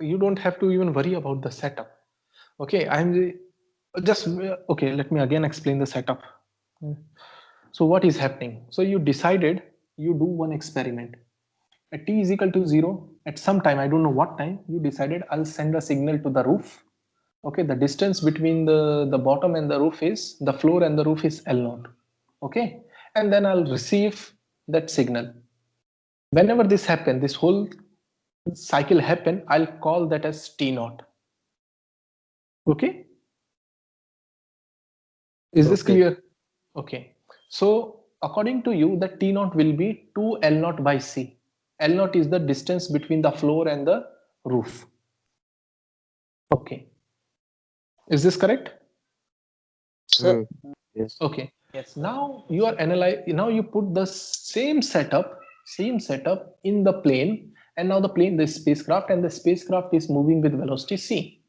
Speaker 1: You don't have to even worry about the setup. Okay, okay, let me again explain the setup. So what is happening? So you decided you do one experiment. At t is equal to 0, at some time, I don't know what time, you decided I'll send a signal to the roof. Okay, the distance between the bottom and the roof is, the floor and the roof is L0. Okay, and then I'll receive that signal. Whenever this happens, this whole cycle happen, I'll call that as T0. Okay, is this clear? Okay, so according to you, the T naught will be 2 L naught by C. L naught is the distance between the floor and the roof. Okay. Is this correct?
Speaker 11: Sir.
Speaker 2: Yes.
Speaker 1: Okay. Yes. Now you are analyzing. Now you put the same setup in the plane, and now the spacecraft is moving with velocity c.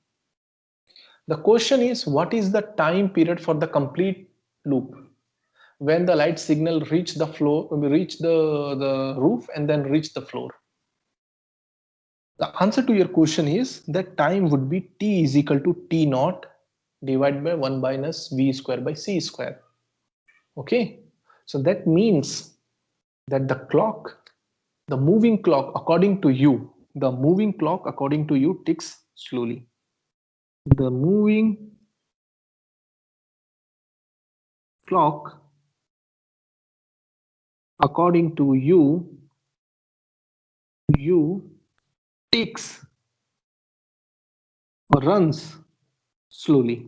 Speaker 1: The question is, what is the time period for the complete loop when the light signal reach the roof and then reach the floor? The answer to your question is that time would be t is equal to t naught divided by 1 minus v square by c square. Okay, so that means that the moving clock according to you ticks slowly. The moving clock according to you ticks or runs slowly.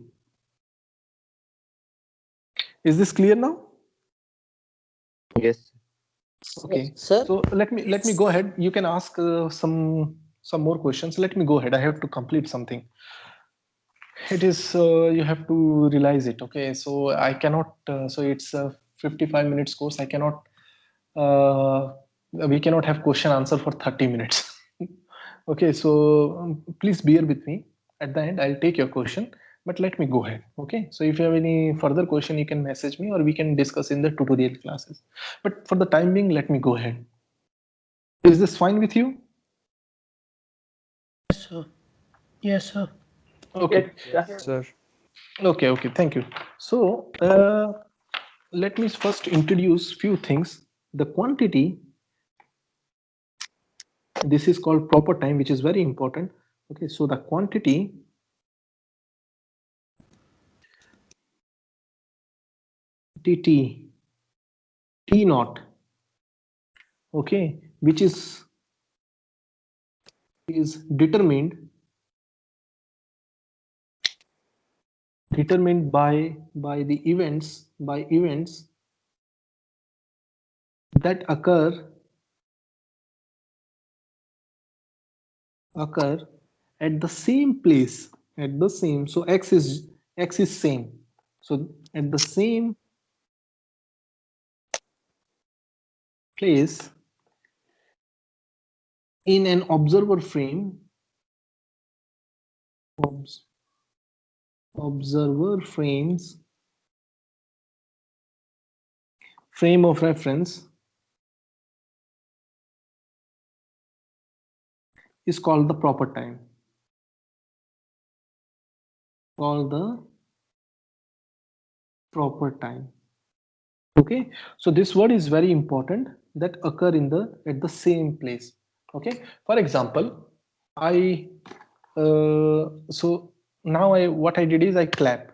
Speaker 1: Is this clear now?
Speaker 2: Yes.
Speaker 1: Okay,
Speaker 11: sir.
Speaker 1: So let me go ahead. You can ask some more questions. Let me go ahead. I have to complete something. It is you have to realize it. Okay, so I cannot. So it's a 55 minutes course. I cannot. We cannot have question answer for 30 minutes. Okay, so please bear with me. At the end, I'll take your question. But let me go ahead. Okay, so if you have any further question, you can message me or we can discuss in the tutorial classes. But for the time being, let me go ahead. Is this fine with you?
Speaker 12: Yes, sir. Yes, sir.
Speaker 1: Okay.
Speaker 4: Yes, sir.
Speaker 1: Okay, thank you. So let me first introduce few things. The quantity, this is called proper time, which is very important. Okay, so the quantity T naught, okay, which is determined by the events that occur at the same place, so x is same, so at the same place in an observer frame frame of reference is called the proper time. Okay, so this word is very important, that occur at the same place. Okay, for example, so now what I did is I clap.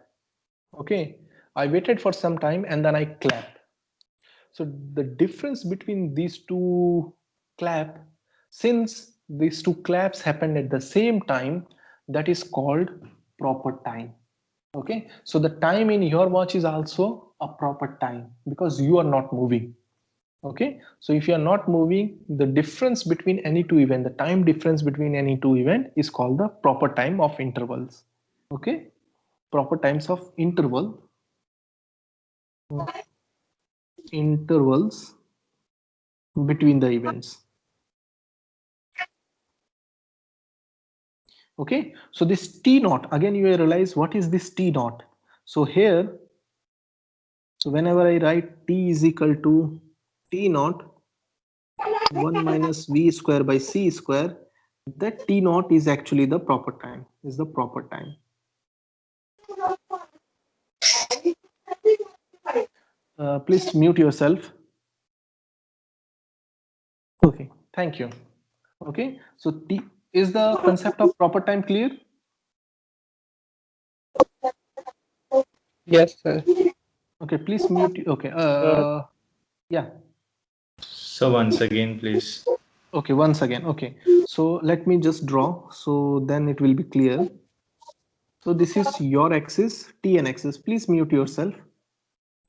Speaker 1: Okay, I waited for some time and then I clap. So the difference between these two clap, since these two claps happened at the same time, that is called proper time. Okay, so the time in your watch is also a proper time because you are not moving. Okay, so if you are not moving, the difference between any two events, the time difference between any two events is called the proper time of intervals. Okay, proper times of intervals between the events. Okay, so this T naught, again you will realize what is this T naught. So here, so whenever I write T is equal to T naught 1 minus V square by C square, that T naught is actually the proper time, Please mute yourself. Okay, thank you. Okay, so T is the concept of proper time clear?
Speaker 9: Yes, sir.
Speaker 1: Okay, please mute. Okay, yeah.
Speaker 8: So once again, please.
Speaker 1: Okay, once again. Okay, so let me just draw, so then it will be clear. So this is your axis, T and axis. Please mute yourself.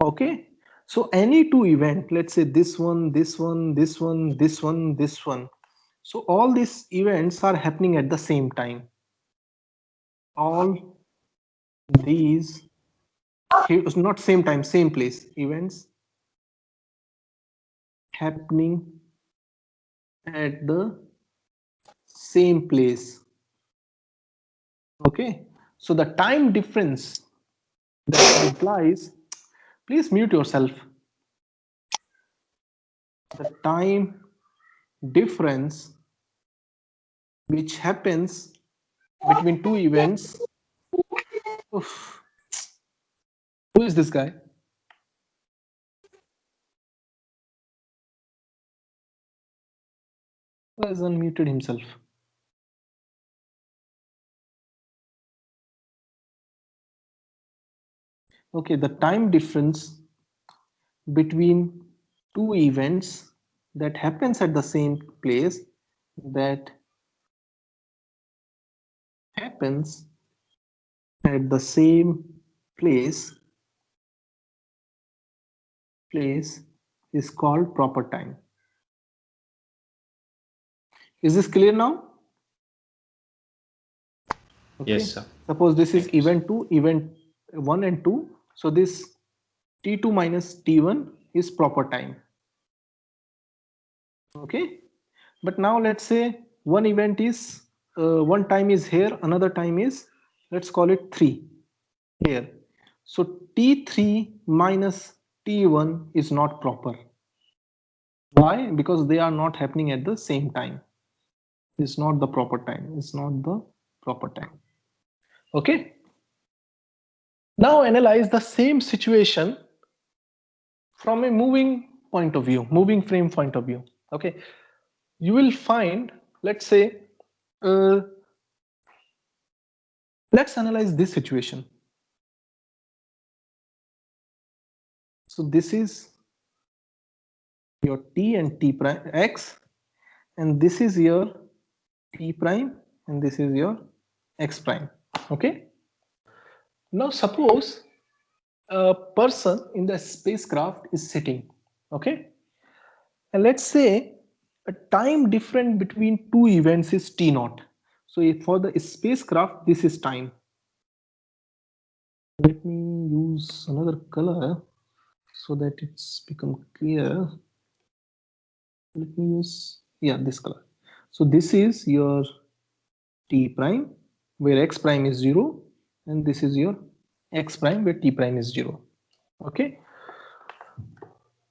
Speaker 1: Okay, So any two event, let's say this one, this one, this one, this one, this one. So all these events are happening at the same time. All these, not same time, same place, events happening at the same place. Okay, so the time difference that implies, please mute yourself. The time difference which happens between two events. Oof. Who is this guy? Who has unmuted himself? Okay, the time difference between two events that happens at the same place, that happens at the same place is called proper time. Is this clear now? Okay.
Speaker 8: Yes, sir.
Speaker 1: Suppose this is event 2, event 1 and 2. So this T2 minus T1 is proper time. Okay. But now let's say one event is, one time is here, another time is, let's call it 3 here. So T3 minus T1 is not proper. Why? Because they are not happening at the same time. It's not the proper time. It's not the proper time. Okay. Now analyze the same situation from a moving point of view, moving frame point of view. Okay. You will find, let's say, let's analyze this situation. So this is your T and T prime X, and this is your T prime, and this is your X prime. Okay. Now suppose a person in the spacecraft is sitting. Okay. And let's say a time difference between two events is T naught. So if for the spacecraft, this is time. Let me use another color so that it's become clear. Let me use, yeah, this color. So this is your T prime where X prime is 0, and this is your X prime where T prime is 0. Okay.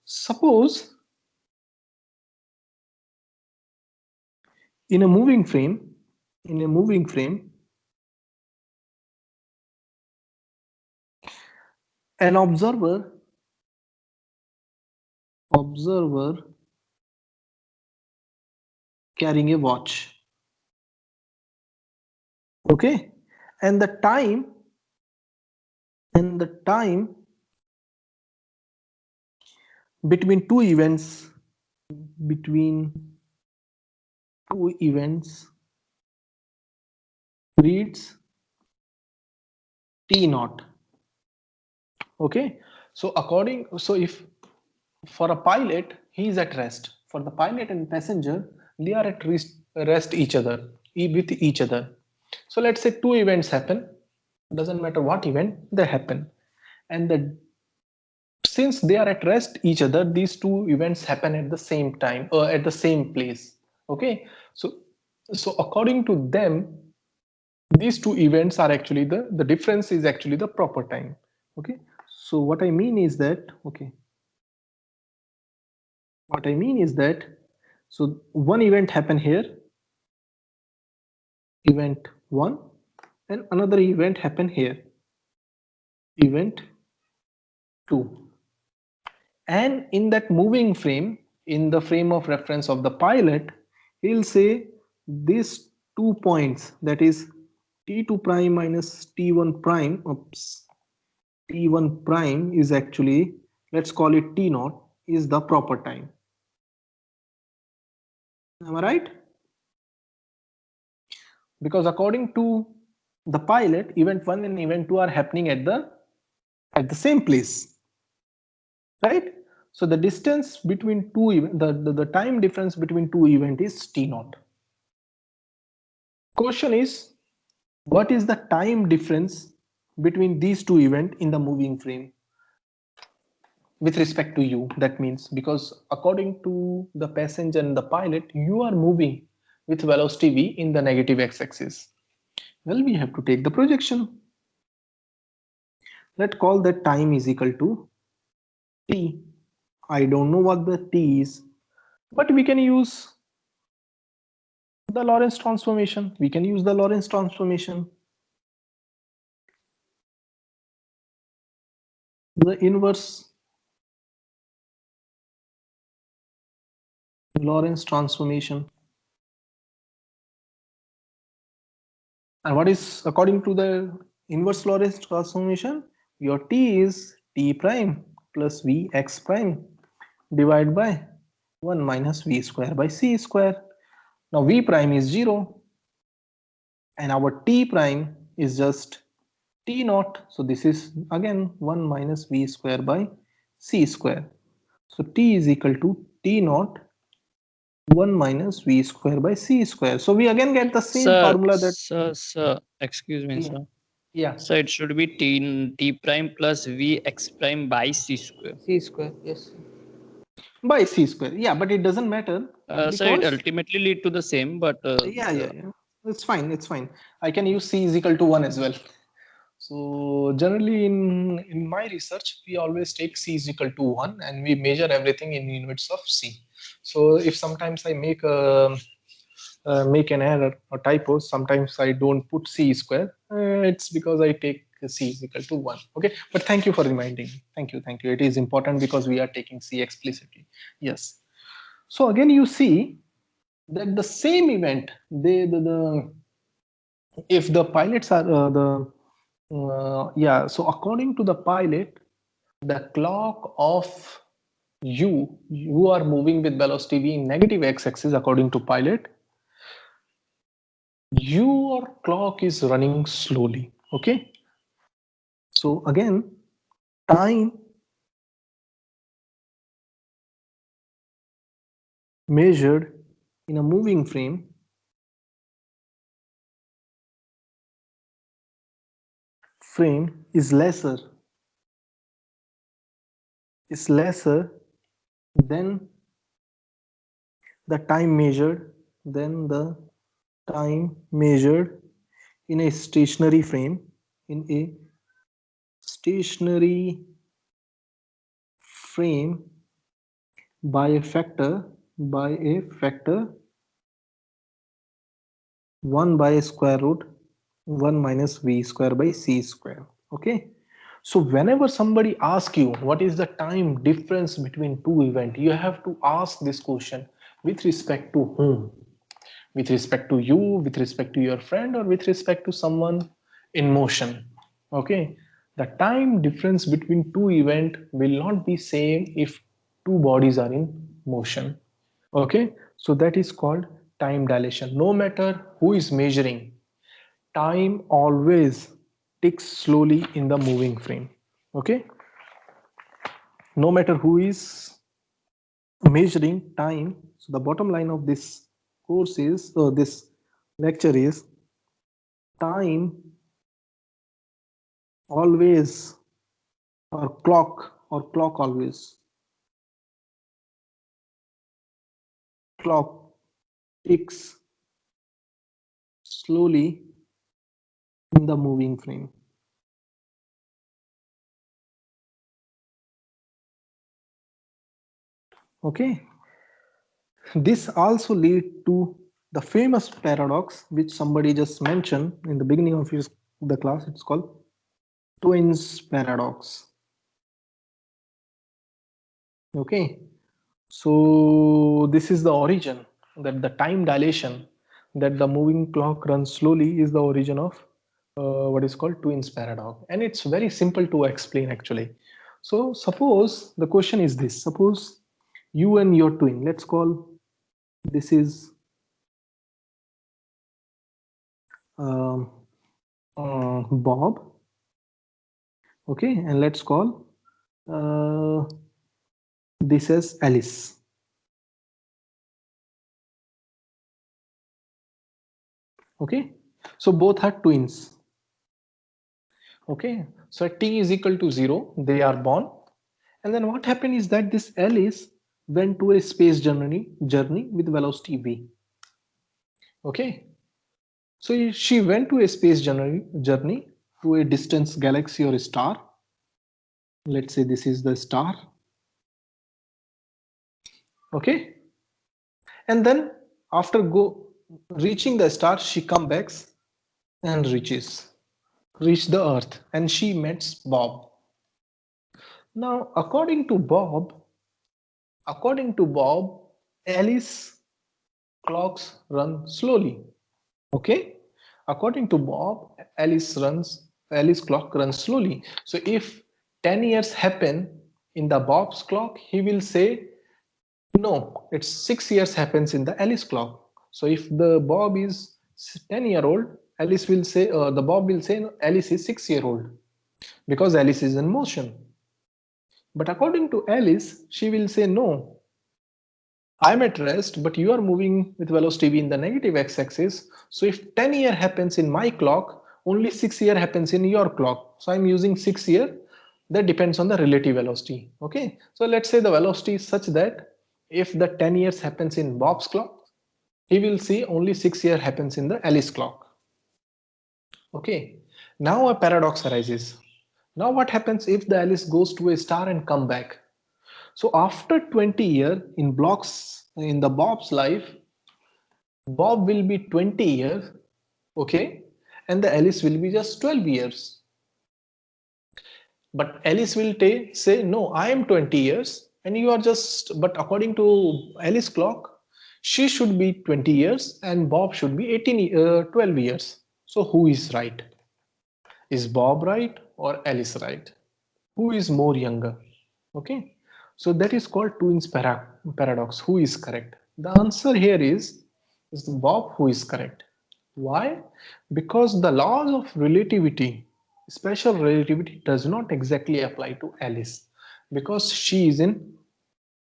Speaker 1: Suppose in a moving frame, an observer carrying a watch. Okay, and the time between two events reads T naught. Okay, so if for a pilot, he is at rest. For the pilot and passenger, they are at rest with each other. So let's say two events happen. Doesn't matter what event they happen, and since they are at rest each other, these two events happen at the same time or at the same place. Okay, so according to them, these two events are actually the difference is actually the proper time. Okay, so what I mean is that, so one event happen here, event 1, and another event happen here, event 2. And in that moving frame, in the frame of reference of the pilot, he'll say these 2 points, that is T2 prime minus T1 prime, T1 prime is actually, let's call it T naught, is the proper time. Am I right? Because according to the pilot, event 1 and event 2 are happening at the same place. right? So the distance between two the time difference between two events is t naught. Question is, what is the time difference between these two events in the moving frame with respect to you? That means, because according to the passenger and the pilot, you are moving with velocity v in the negative x-axis. Well, we have to take the projection. Let's call that time is equal to t. I don't know what the t is, but we can use the Lorentz transformation. We can use the Lorentz transformation. The inverse Lorentz transformation. And what is, according to the inverse Lorentz transformation, your t is t prime plus v x prime divided by 1 minus v square by c square. Now v prime is 0 and our t prime is just t naught. So this is again 1 minus v square by c square. So t is equal to t naught 1 minus v square by c square. So we again get the same formula that.
Speaker 13: Sir, excuse me,
Speaker 1: Yeah.
Speaker 13: sir.
Speaker 1: Yeah.
Speaker 13: So it should be t prime plus v x prime by c square.
Speaker 6: C square, yes.
Speaker 1: By c square. Yeah, but it doesn't matter.
Speaker 13: So it ultimately lead to the same, but
Speaker 1: yeah. It's fine. It's fine. I can use c is equal to 1 as well. So generally in my research, we always take c is equal to 1 and we measure everything in units of c. So if sometimes I make an error or typo, sometimes I don't put c square, it's because I take c is equal to 1. Okay, but thank you for reminding me. Thank you. It is important because we are taking c explicitly. Yes. So again, you see that the same event, if the pilots are so according to the pilot, the clock of you are moving with velocity v in negative x-axis. According to pilot, your clock is running slowly. Okay, so again, time measured in a moving frame is lesser than the time measured in a stationary frame, by a factor 1 by square root 1 minus v square by c square. Okay, so whenever somebody asks you what is the time difference between two events, you have to ask this question with respect to whom? With respect to you, with respect to your friend, or with respect to someone in motion. Okay, the time difference between two events will not be same if two bodies are in motion. Okay, so that is called time dilation. No matter who is measuring, time always ticks slowly in the moving frame. Okay, no matter who is measuring time. So the bottom line of this course is, this lecture is, time always, or clock always, clock ticks slowly in the moving frame. Okay, this also lead to the famous paradox which somebody just mentioned in the beginning of the class. It's called twins paradox. Okay, so this is the origin, that the time dilation, that the moving clock runs slowly, is the origin of what is called twins paradox. And it's very simple to explain actually. So suppose the question is this: suppose you and your twin, let's call this is Bob. Okay, and let's call this is Alice. Okay, so both are twins. Okay, so at t is equal to 0, they are born. And then what happened is that this Alice went to a space journey with velocity v. Okay, so she went to a space journey to a distant galaxy or a star. Let's say this is the star. Okay, and then after reaching the star, she comes back and reach the Earth, and she meets Bob. Now, according to Bob, Alice clocks run slowly. Okay, according to Bob, Alice clock runs slowly. So if 10 years happen in the Bob's clock, he will say, no, it's 6 years happens in the Alice clock. So if the Bob is 10-year-old, Alice will say, the Bob will say, no, Alice is 6-year-old because Alice is in motion. But according to Alice, she will say, no, I'm at rest, but you are moving with velocity v in the negative x-axis. So if 10 year happens in my clock, only 6 year happens in your clock. So I'm using 6 year. That depends on the relative velocity. Okay, so let's say the velocity is such that if the 10 years happens in Bob's clock, he will see only 6 year happens in the Alice clock. Okay, now a paradox arises. Now what happens if the Alice goes to a star and come back? So after 20 years in the Bob's life, Bob will be 20 years, okay, and the Alice will be just 12 years. But Alice will say, no, I am 20 years and you are just, but according to Alice clock, she should be 20 years and Bob should be 12 years. So who is right? Is Bob right or Alice right? Who is more younger? Okay. So that is called twins paradox. Who is correct? The answer here is Bob who is correct. Why? Because the laws of relativity, special relativity, does not exactly apply to Alice because she is in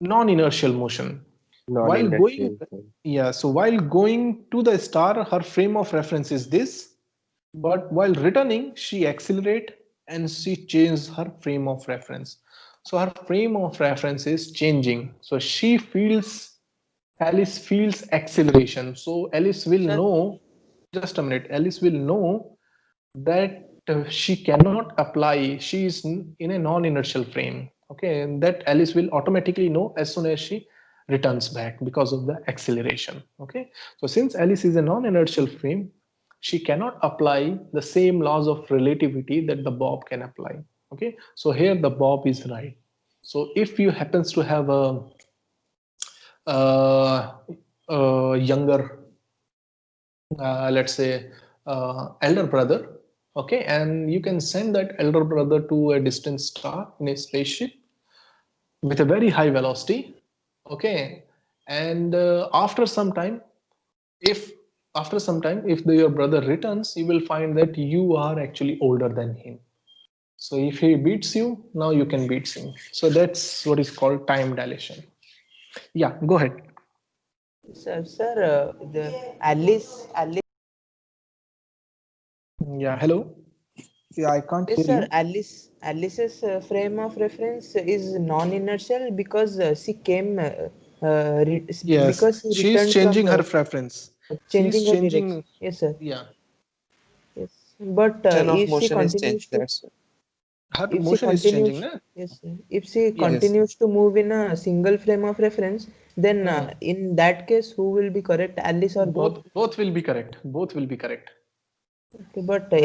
Speaker 1: non-inertial motion. While going to the star, her frame of reference is this, but while returning, she accelerates and she changes her frame of reference. So her frame of reference is changing. So Alice feels acceleration. So Alice will know, just a minute, Alice will know that she cannot apply, she is in a non-inertial frame. Okay, and that Alice will automatically know as soon as she returns back because of the acceleration. Okay, so since Alice is a non-inertial frame, she cannot apply the same laws of relativity that the Bob can apply. Okay, so here the Bob is right. So if you happens to have a younger, let's say elder brother, okay, and you can send that elder brother to a distant star in a spaceship with a very high velocity, okay, and after some time, if your brother returns, you will find that you are actually older than him. So if he beats you, now you can beat him. So that's what is called time dilation. Yeah, go ahead.
Speaker 6: Sir, the Alice.
Speaker 1: Yeah, hello. Yeah, I can't hear
Speaker 6: sir,
Speaker 1: you.
Speaker 6: Alice's frame of reference is non-inertial because she came.
Speaker 1: Yes,
Speaker 6: because
Speaker 1: she is changing her preference.
Speaker 6: Changing her
Speaker 1: changing.
Speaker 6: direction. Yes, sir.
Speaker 1: Yeah.
Speaker 6: Yes, but if she continues to,
Speaker 1: her motion is changing, na?
Speaker 6: Yes, sir. If she continues to move in a single frame of reference, then in that case, who will be correct, Alice or Bob?
Speaker 1: Both will be correct. Both will be correct.
Speaker 6: Okay, but right?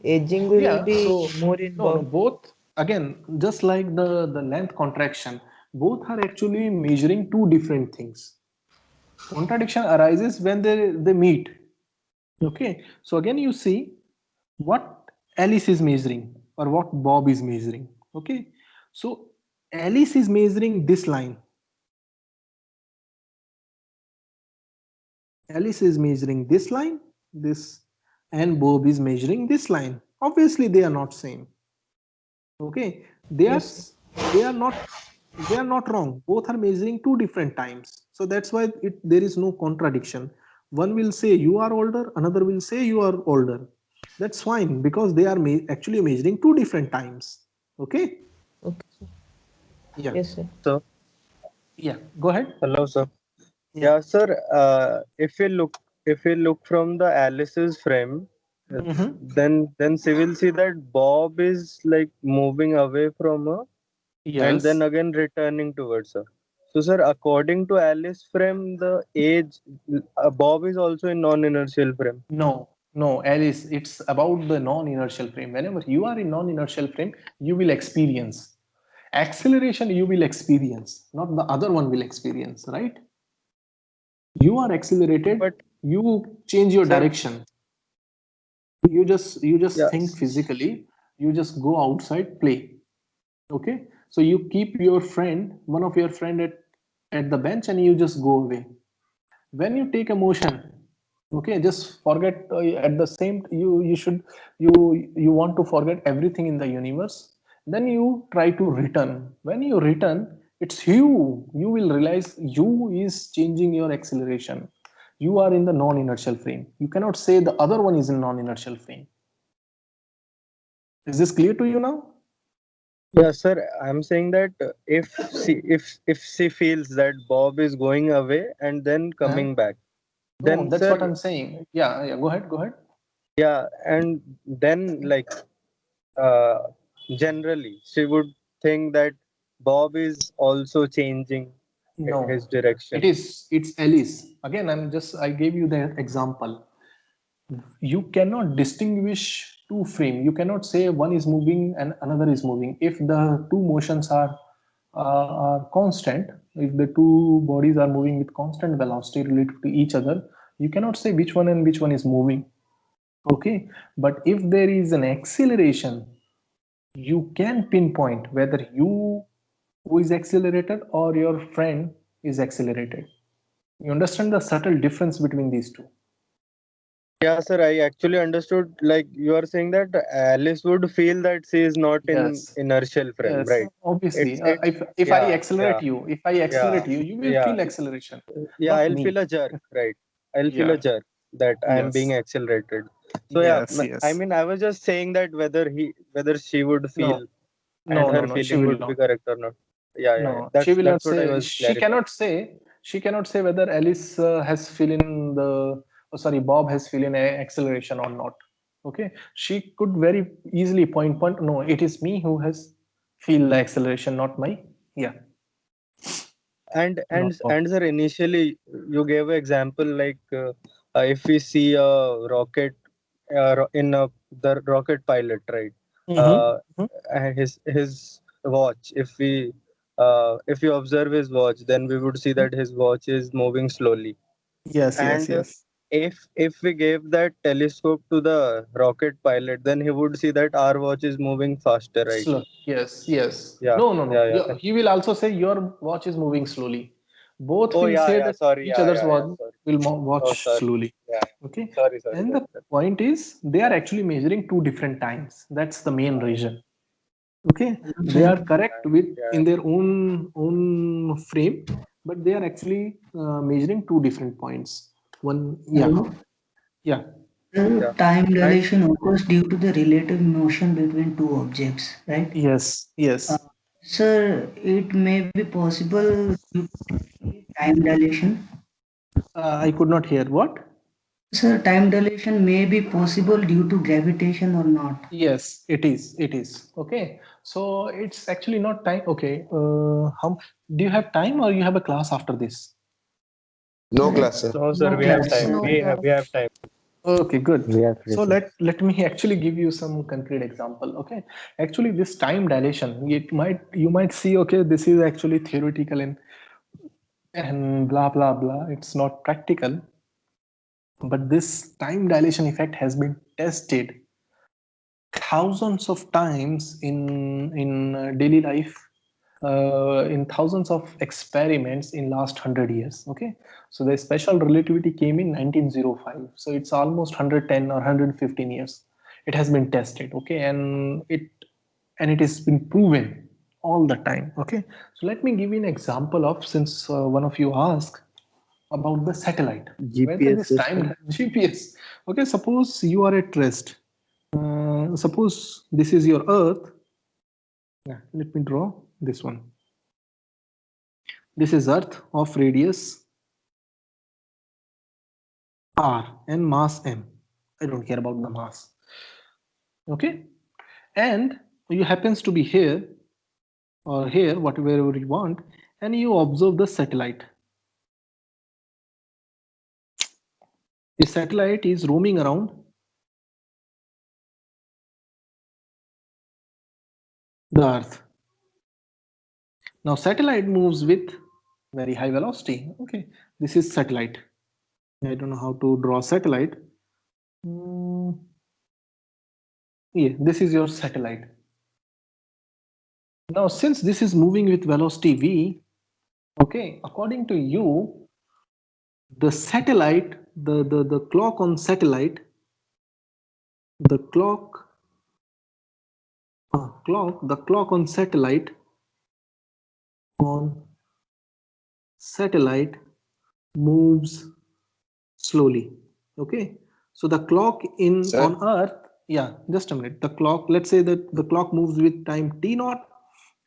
Speaker 6: aging will be more in Bob.
Speaker 1: No, both again, just like the length contraction, both are actually measuring two different things. Contradiction arises when they meet. Okay, so again you see what Alice is measuring or what Bob is measuring. Okay, so Alice is measuring this line. Alice is measuring this line, this, and Bob is measuring this line. Obviously, they are not same. Okay, they are not They are not wrong. Both are measuring two different times. So that's why there is no contradiction. One will say you are older, another will say you are older. That's fine because they are actually measuring two different times. Okay.
Speaker 6: Okay.
Speaker 1: Yeah.
Speaker 6: Yes, sir.
Speaker 2: So,
Speaker 1: yeah, go ahead.
Speaker 2: Hello, sir. Yeah, sir. If we look from the Alice's frame, then she will see that Bob is like moving away from her, and then again returning towards her. So, sir, according to Alice frame, the age Bob is also in non-inertial frame.
Speaker 1: No, Alice, it's about the non-inertial frame. Whenever you are in non-inertial frame, you will experience acceleration. You will experience, not the other one will experience, right? You are accelerated, but you change your direction. You just think physically. You just go outside, play. Okay, so you keep your friend, one of your friend at the bench, and you just go away. When you take a motion, okay, just forget at the same you want to forget everything in the universe. Then you try to return. When you return, it's you will realize you is changing your acceleration. You are in the non-inertial frame. You cannot say the other one is in non-inertial frame. Is this clear to you now?
Speaker 2: Yeah, sir. I'm saying that if she feels that Bob is going away and then coming back, then
Speaker 1: that's
Speaker 2: sir,
Speaker 1: what I'm saying. Yeah. Go ahead.
Speaker 2: Yeah, and then like generally she would think that Bob is also changing his direction.
Speaker 1: It's Alice. Again, I gave you the example. You cannot distinguish two frame. You cannot say one is moving and another is moving. If the two motions are constant, if the two bodies are moving with constant velocity related to each other, you cannot say which one and which one is moving. Okay, but if there is an acceleration, you can pinpoint whether you who is accelerated or your friend is accelerated. You understand the subtle difference between these two?
Speaker 2: Yeah, sir, I actually understood. Like you are saying that Alice would feel that she is not in inertial frame, right?
Speaker 1: Obviously. If I accelerate you, you will feel acceleration.
Speaker 2: Yeah, I'll feel a jerk, right? I'll feel a jerk that I am being accelerated. So I mean, I was just saying that whether she would feel and her feeling would be correct or not. Yeah.
Speaker 1: She will not
Speaker 2: what I
Speaker 1: say.
Speaker 2: was
Speaker 1: She cannot say. She cannot say whether Alice has feeling Bob has feeling acceleration or not. Okay, she could very easily point. No, it is me who has feel the acceleration, not my. Yeah.
Speaker 2: And sir, initially you gave an example like if we see a rocket the rocket pilot, right? His watch. If you observe his watch, then we would see that his watch is moving slowly.
Speaker 1: Yes.
Speaker 2: If we gave that telescope to the rocket pilot, then he would see that our watch is moving faster, right?
Speaker 1: Slow. Yes.
Speaker 2: Yeah.
Speaker 1: No. He will also say your watch is moving slowly. Both will say that each other's watch will watch slowly.
Speaker 2: Yeah.
Speaker 1: Okay.
Speaker 2: Sorry.
Speaker 1: And the point is, they are actually measuring two different times. That's the main reason. Okay. They are correct in their own frame, but they are actually measuring two different points. One. Yeah.
Speaker 14: Time dilation occurs due to the relative motion between two objects, right?
Speaker 1: Yes.
Speaker 14: Sir, it may be possible due to time dilation.
Speaker 1: I could not hear what?
Speaker 14: Sir, time dilation may be possible due to gravitation or not.
Speaker 1: Yes, it is. Okay. So it's actually not time. Okay. How do you have time or you have a class after this?
Speaker 4: No class, sir.
Speaker 2: No, sir. We have time. We have time.
Speaker 1: Okay, good. So let me actually give you some concrete example. Okay, actually this time dilation, you might see, okay, this is actually theoretical and blah blah blah. It's not practical, but this time dilation effect has been tested thousands of times in daily life, in thousands of experiments in last 100 years. Okay, so the special relativity came in 1905, so it's almost 110 or 115 years it has been tested. Okay, and it has been proven all the time. Okay, so let me give you an example of, since one of you asked about the satellite, whether
Speaker 2: GPS
Speaker 1: this time GPS. Okay, suppose you are at rest. Suppose this is your Earth. Yeah, let me draw this one. This is Earth of radius r and mass m. I don't care about the mass. Okay, and you happens to be here or here, wherever you want, and you observe the satellite. The satellite is roaming around the Earth. Now satellite moves with very high velocity. Okay, this is satellite. I don't know how to draw satellite. Yeah, this is your satellite. Now, since this is moving with velocity v, okay, according to you, the satellite, the clock on satellite, the clock on satellite moves slowly. Okay, so the clock on Earth, yeah, just a minute. The clock, let's say that the clock moves with time t naught,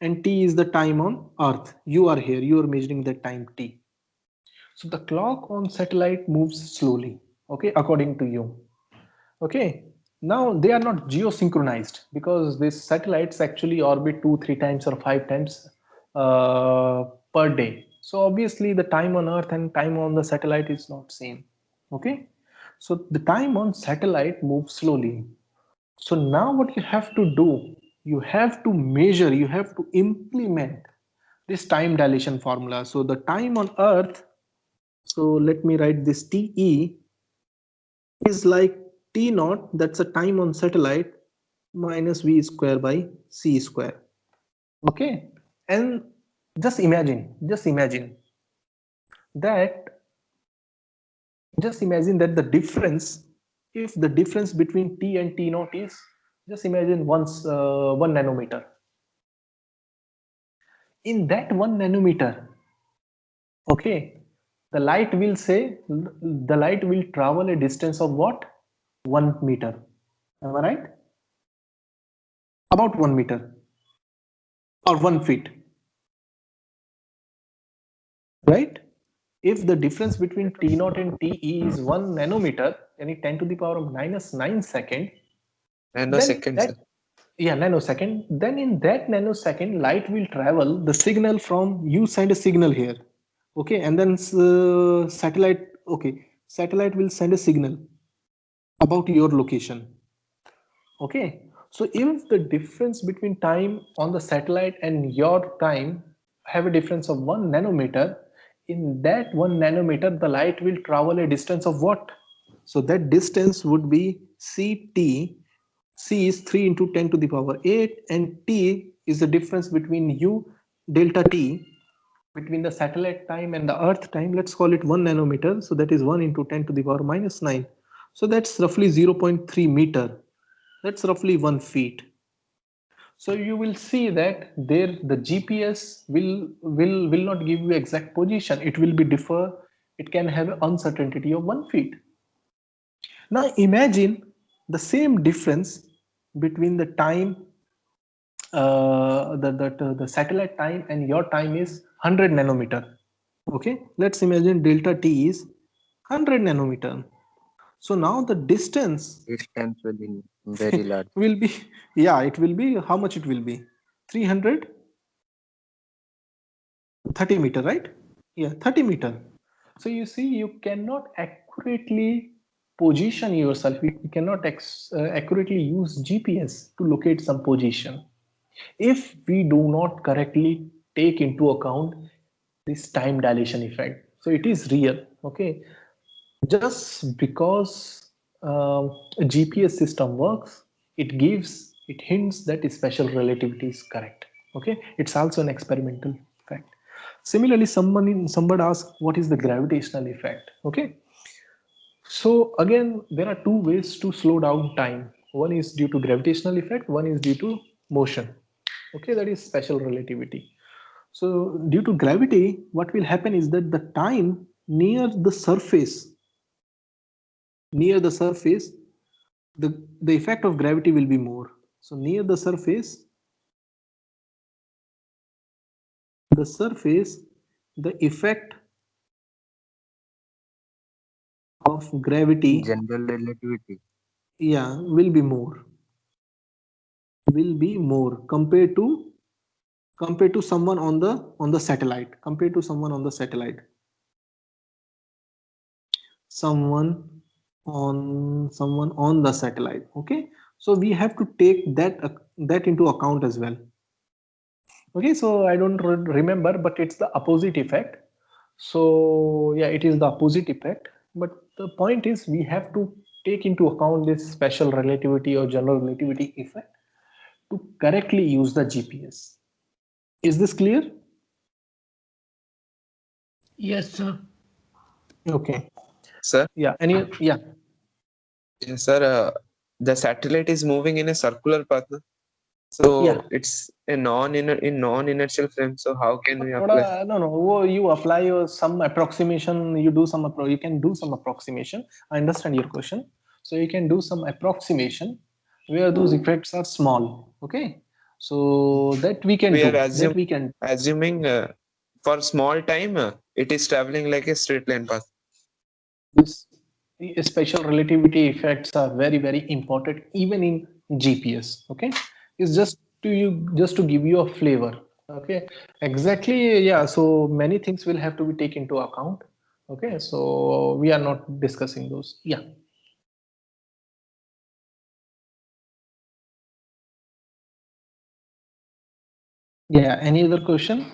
Speaker 1: and t is the time on Earth. You are here, you are measuring the time t. So the clock on satellite moves slowly, okay, according to you. Okay, now they are not geosynchronized because these satellites actually orbit 2-3 times or 5 times per day. So obviously the time on Earth and time on the satellite is not same. Okay, so the time on satellite moves slowly. So now what you have to do, you have to measure, you have to implement this time dilation formula. So the time on Earth, so let me write this TE is like T naught, that's a time on satellite, minus V square by C square. Okay, and just imagine that the difference, if the difference between T and T naught is, just imagine 1 nanometer. In that 1 nanometer, okay, the light will travel a distance of what? 1 meter. Am I right? About 1 meter or 1 feet, right? If the difference between T naught and TE is 1 nanometer, any 10 to the power of minus 9 second.
Speaker 4: Nanosecond.
Speaker 1: Yeah, nanosecond. Then in that nanosecond, light will travel the signal from, you send a signal here. Okay, and then satellite, okay, satellite will send a signal about your location. Okay, so if the difference between time on the satellite and your time have a difference of 1 nanometer, in that 1 nanometer the light will travel a distance of what? So that distance would be CT. C is 3 into 10 to the power 8, and T is the difference between U delta T between the satellite time and the Earth time. Let's call it 1 nanometer. So that is 1 into 10 to the power minus 9. So that's roughly 0.3 meter. That's roughly 1 feet. So you will see that there the GPS will not give you exact position. It will be differ. It can have an uncertainty of 1 feet. Now imagine the same difference between the time, the satellite time and your time is 100 nanometer. Okay, let's imagine delta T is 100 nanometer. So now the distance
Speaker 9: will be very large.
Speaker 1: will be, yeah, it will be, how much it will be? 330 meter, right? Yeah, 30 meter. So you see, you cannot accurately position yourself. You cannot accurately use GPS to locate some position if we do not correctly take into account this time dilation effect. So it is real. Okay, just because a GPS system works, it hints that special relativity is correct. Okay, it's also an experimental fact. Similarly, somebody asked what is the gravitational effect. Okay, so again there are two ways to slow down time. One is due to gravitational effect, one is due to motion. Okay, that is special relativity. So due to gravity, what will happen is that the time near the surface, the effect of gravity will be more. So near the surface, the effect of gravity,
Speaker 15: general relativity,
Speaker 1: yeah, will be more compared to someone on the satellite, someone on the satellite. Okay, so we have to take that into account as well. Okay, so I don't remember, but it's the opposite effect. So yeah, it is the opposite effect, but the point is we have to take into account this special relativity or general relativity effect to correctly use the GPS. Is this clear?
Speaker 9: Yes, sir.
Speaker 1: Okay.
Speaker 4: Sir?
Speaker 1: Yeah.
Speaker 4: Yes, sir. The satellite is moving in a circular path. So
Speaker 1: Yeah.
Speaker 4: it's a non-inertial frame. So how can we apply?
Speaker 1: No. You apply some approximation. You can do some approximation. I understand your question. So you can do some approximation where those effects are small. Okay. So that we can do. That we can.
Speaker 4: Assuming for small time, it is traveling like a straight line path.
Speaker 1: This special relativity effects are very, very important even in GPS. Okay, it's just to give you a flavor. Okay, exactly. Yeah, so many things will have to be taken into account. Okay, so we are not discussing those. Yeah. Yeah, any other question?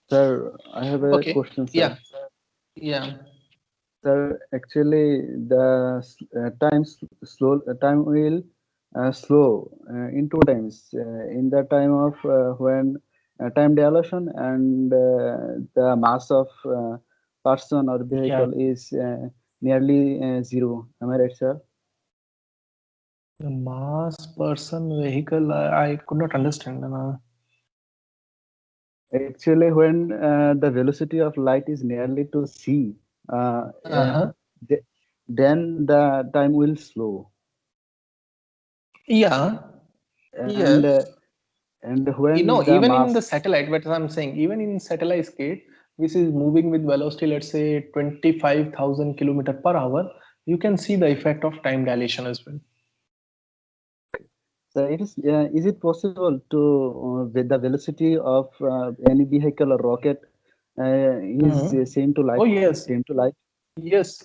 Speaker 16: Sir, I have a question, sir.
Speaker 1: Yeah.
Speaker 16: Sir, actually, the time will slow in two times. In the time of when time dilation and the mass of person or vehicle is nearly zero. Am I right, sir?
Speaker 1: The mass, person, vehicle. I could not understand.
Speaker 16: Actually, when the velocity of light is nearly to c, then the time will slow.
Speaker 1: Yeah.
Speaker 16: And and when
Speaker 1: even
Speaker 16: mass,
Speaker 1: in the satellite, what I'm saying, even in satellite state, which is moving with velocity, let's say 25,000 kilometer per hour, you can see the effect of time dilation as well.
Speaker 16: So is it possible to with the velocity of any vehicle or rocket is same to light?
Speaker 1: Oh yes.
Speaker 16: Same to light.
Speaker 1: Yes.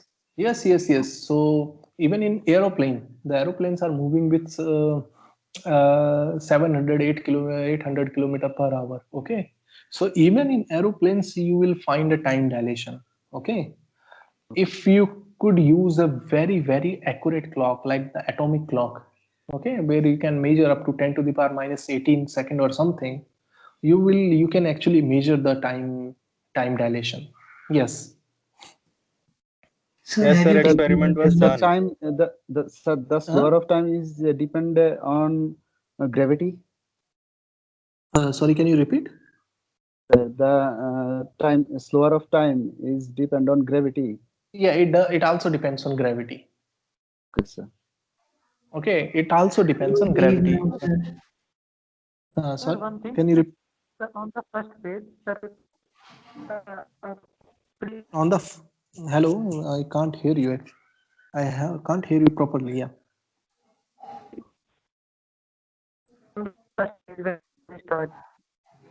Speaker 1: So even in aeroplane, the aeroplanes are moving with 708 800 kilometer per hour. Okay. So even in aeroplanes, you will find a time dilation. Okay. If you could use a very, very accurate clock like the atomic clock, okay, where you can measure up to 10 to the power minus 18 second or something, you can actually measure the time dilation. Yes.
Speaker 14: So
Speaker 2: Yes, sir. Experiment was
Speaker 16: The
Speaker 2: done.
Speaker 16: time the slower of time is depend on gravity.
Speaker 1: Sorry, can you repeat?
Speaker 16: The time slower of time is depend on gravity.
Speaker 1: Yeah, it also depends on gravity.
Speaker 16: Okay, sir.
Speaker 1: Okay, it also depends on gravity.
Speaker 12: Sir, one thing.
Speaker 1: Can you repeat?
Speaker 12: Sir, on the first page, sir,
Speaker 1: On the hello, I can't hear you. Can't hear you properly. Yeah.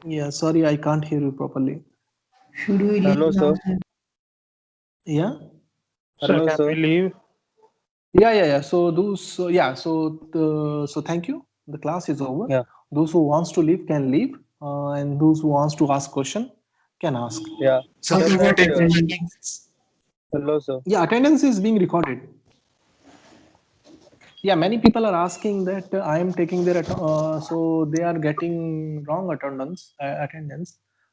Speaker 1: Yeah, sorry, I can't hear you properly.
Speaker 14: Should we leave?
Speaker 2: Hello, sir.
Speaker 1: Yeah.
Speaker 2: Hello, sir.
Speaker 3: leave?
Speaker 1: Yeah. So so thank you. The class is over.
Speaker 2: Yeah.
Speaker 1: Those who wants to leave can leave, and those who wants to ask question can ask.
Speaker 2: Yeah.
Speaker 14: What
Speaker 2: Just
Speaker 14: about
Speaker 2: that,
Speaker 14: attendance?
Speaker 2: hello, sir.
Speaker 1: Yeah, attendance is being recorded. Yeah, many people are asking that I am taking their so they are getting wrong attendance.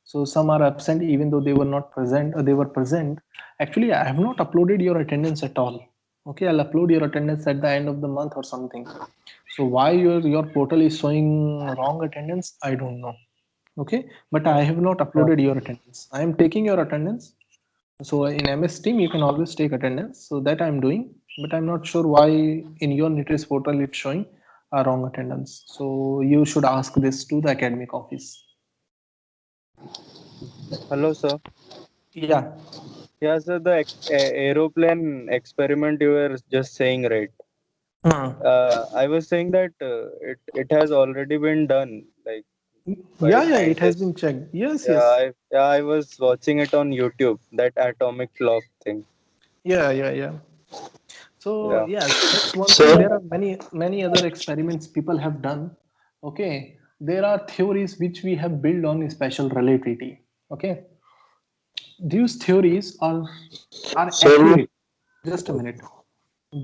Speaker 1: So some are absent even though they were not present. They were present. Actually, I have not uploaded your attendance at all. Okay, I'll upload your attendance at the end of the month or something. So why your portal is showing wrong attendance, I don't know. Okay, but I have not uploaded your attendance. I am taking your attendance. So in MS Team, you can always take attendance. So that I'm doing, but I'm not sure why in your NITRIS portal it's showing a wrong attendance. So you should ask this to the academic office.
Speaker 2: Hello, sir.
Speaker 1: Yeah.
Speaker 2: Yeah, sir. The aeroplane experiment you were just saying, right? I was saying that it has already been done, like by
Speaker 1: Yeah, it has
Speaker 2: scientists.
Speaker 1: been checked. Yes,
Speaker 2: Yeah, I was watching it on YouTube. That atomic clock thing.
Speaker 1: Yeah. So
Speaker 2: Yeah.
Speaker 1: yes, that's one thing. There are many other experiments people have done. Okay, there are theories which we have built on special relativity. Okay, these theories are accurate. Just a minute.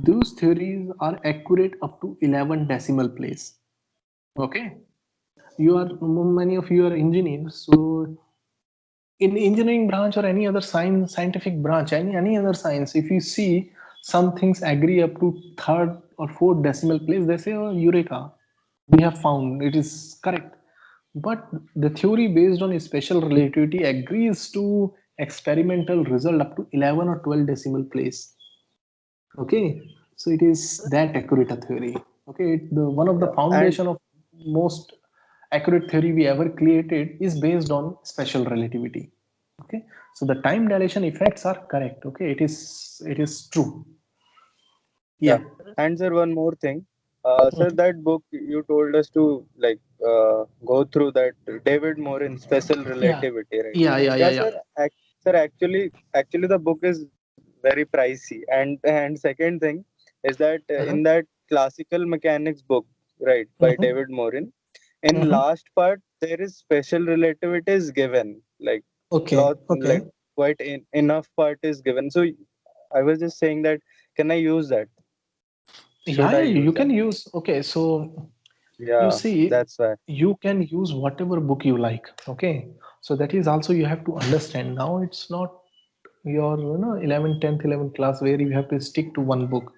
Speaker 1: Those theories are accurate up to 11 decimal place. Okay, many of you are engineers, so in engineering branch or any other scientific branch, any other science, if you see some things agree up to third or fourth decimal place, they say, oh, eureka, we have found it is correct. But the theory based on special relativity agrees to experimental result up to 11 or 12 decimal place. Okay, so it is that accurate a theory. Okay, the one of the foundation of most accurate theory we ever created is based on special relativity. Okay, so the time dilation effects are correct. Okay, it is true. Yeah.
Speaker 2: And sir, one more thing. Sir, that book you told us to go through, that David Morin Special Relativity, right?
Speaker 1: Yeah.
Speaker 2: Sir. Sir, actually, the book is very pricey. And second thing is that in that classical mechanics book, right, by David Morin, in last part there is special relativity is given, like like quite enough part is given. So I was just saying that, can I use that?
Speaker 1: You can use. Okay, so you see,
Speaker 2: that's why
Speaker 1: you can use whatever book you like. Okay, so that is also you have to understand. Now it's not your 11th 10th 11th class where you have to stick to one book.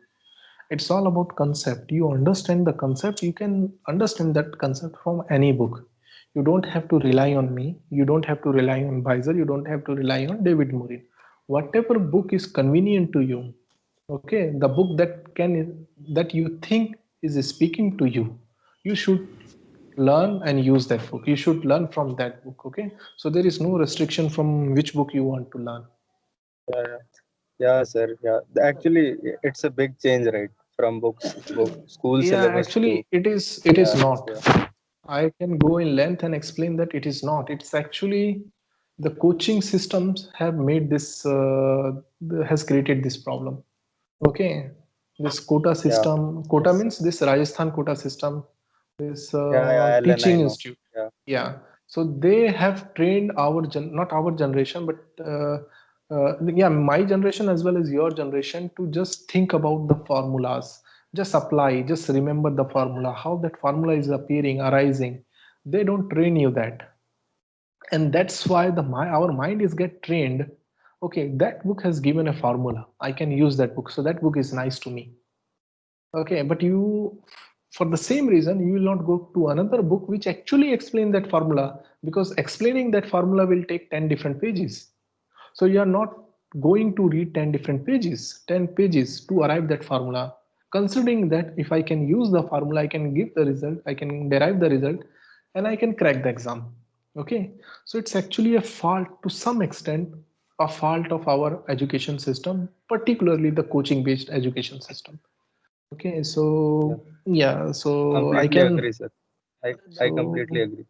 Speaker 1: It's all about concept. You understand the concept, you can understand that concept from any book. You don't have to rely on me, you don't have to rely on Beiser, you don't have to rely on David Morin. Whatever book is convenient to you, okay, the book that you think is speaking to you, you should learn and use that book. You should learn from that book. Okay, so there is no restriction from which book you want to learn.
Speaker 2: Yeah, sir. Yeah, actually, it's a big change, right? From school syllabus
Speaker 1: Actually,
Speaker 2: to
Speaker 1: it is not. I can go in length and explain that it is not. It's actually the coaching systems have made this has created this problem. Okay, this quota system. Quota means this Rajasthan quota system. This teaching institute. Yeah. So they have trained not our generation, but my generation as well as your generation to just think about the formulas, just apply, just remember the formula, how that formula is appearing, arising. They don't train you that, and that's why our mind is get trained. Okay, that book has given a formula, I can use that book, so that book is nice to me. Okay, but you, for the same reason, you will not go to another book which actually explain that formula, because explaining that formula will take 10 different pages. So you are not going to read 10 different pages, 10 pages to arrive that formula. Considering that if I can use the formula, I can give the result, I can derive the result, and I can crack the exam. Okay, so it's actually a fault to some extent, a fault of our education system, particularly the coaching based education system. Okay, so so
Speaker 2: completely
Speaker 1: I can
Speaker 2: agree, sir. I completely agree.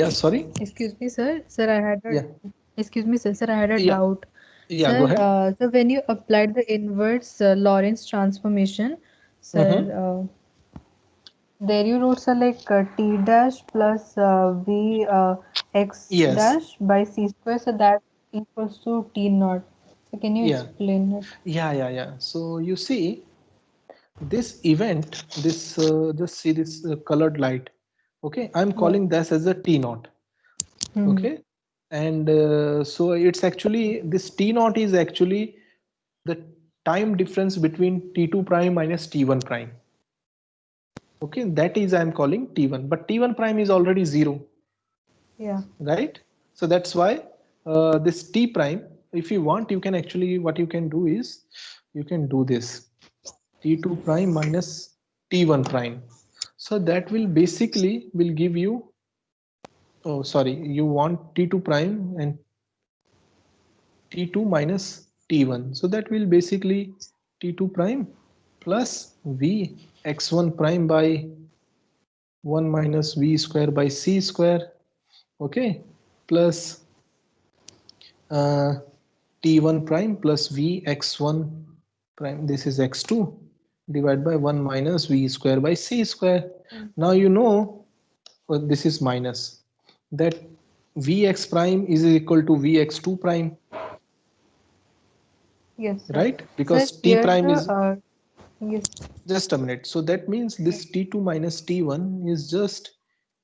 Speaker 1: sorry.
Speaker 15: Excuse me, sir. Sir, I had a excuse me, sir. Sir, I had a
Speaker 1: Yeah.
Speaker 15: doubt.
Speaker 1: Yeah, go ahead.
Speaker 15: So when you applied the inverse Lorentz transformation, sir, there you wrote sir like t dash plus v x dash by c square, so that equals to t naught. So can you explain it?
Speaker 1: Yeah. So you see this event, this just see this colored light. Okay, I'm calling this as a t naught. Okay, And so it's actually, this T naught is actually the time difference between T2 prime minus T1 prime. Okay, that is I'm calling T1, but T1 prime is already 0.
Speaker 15: Yeah.
Speaker 1: Right? So that's why this T prime, if you want, you can actually, what you can do is, you can do this T2 prime minus T1 prime. So that will basically will give you, oh sorry, you want T2 prime and T2 minus T1. So that will basically T2 prime plus V x1 prime by 1 minus V square by C square. Okay, plus T1 prime plus V x1 prime, this is x2, divided by 1 minus V square by C square. Now you know, this is minus, that Vx prime is equal to Vx2 prime.
Speaker 15: Yes, sir.
Speaker 1: Right? Because
Speaker 15: Sir,
Speaker 1: T
Speaker 15: here
Speaker 1: prime is,
Speaker 15: the yes.
Speaker 1: just a minute. So that means this T2 minus T1 is just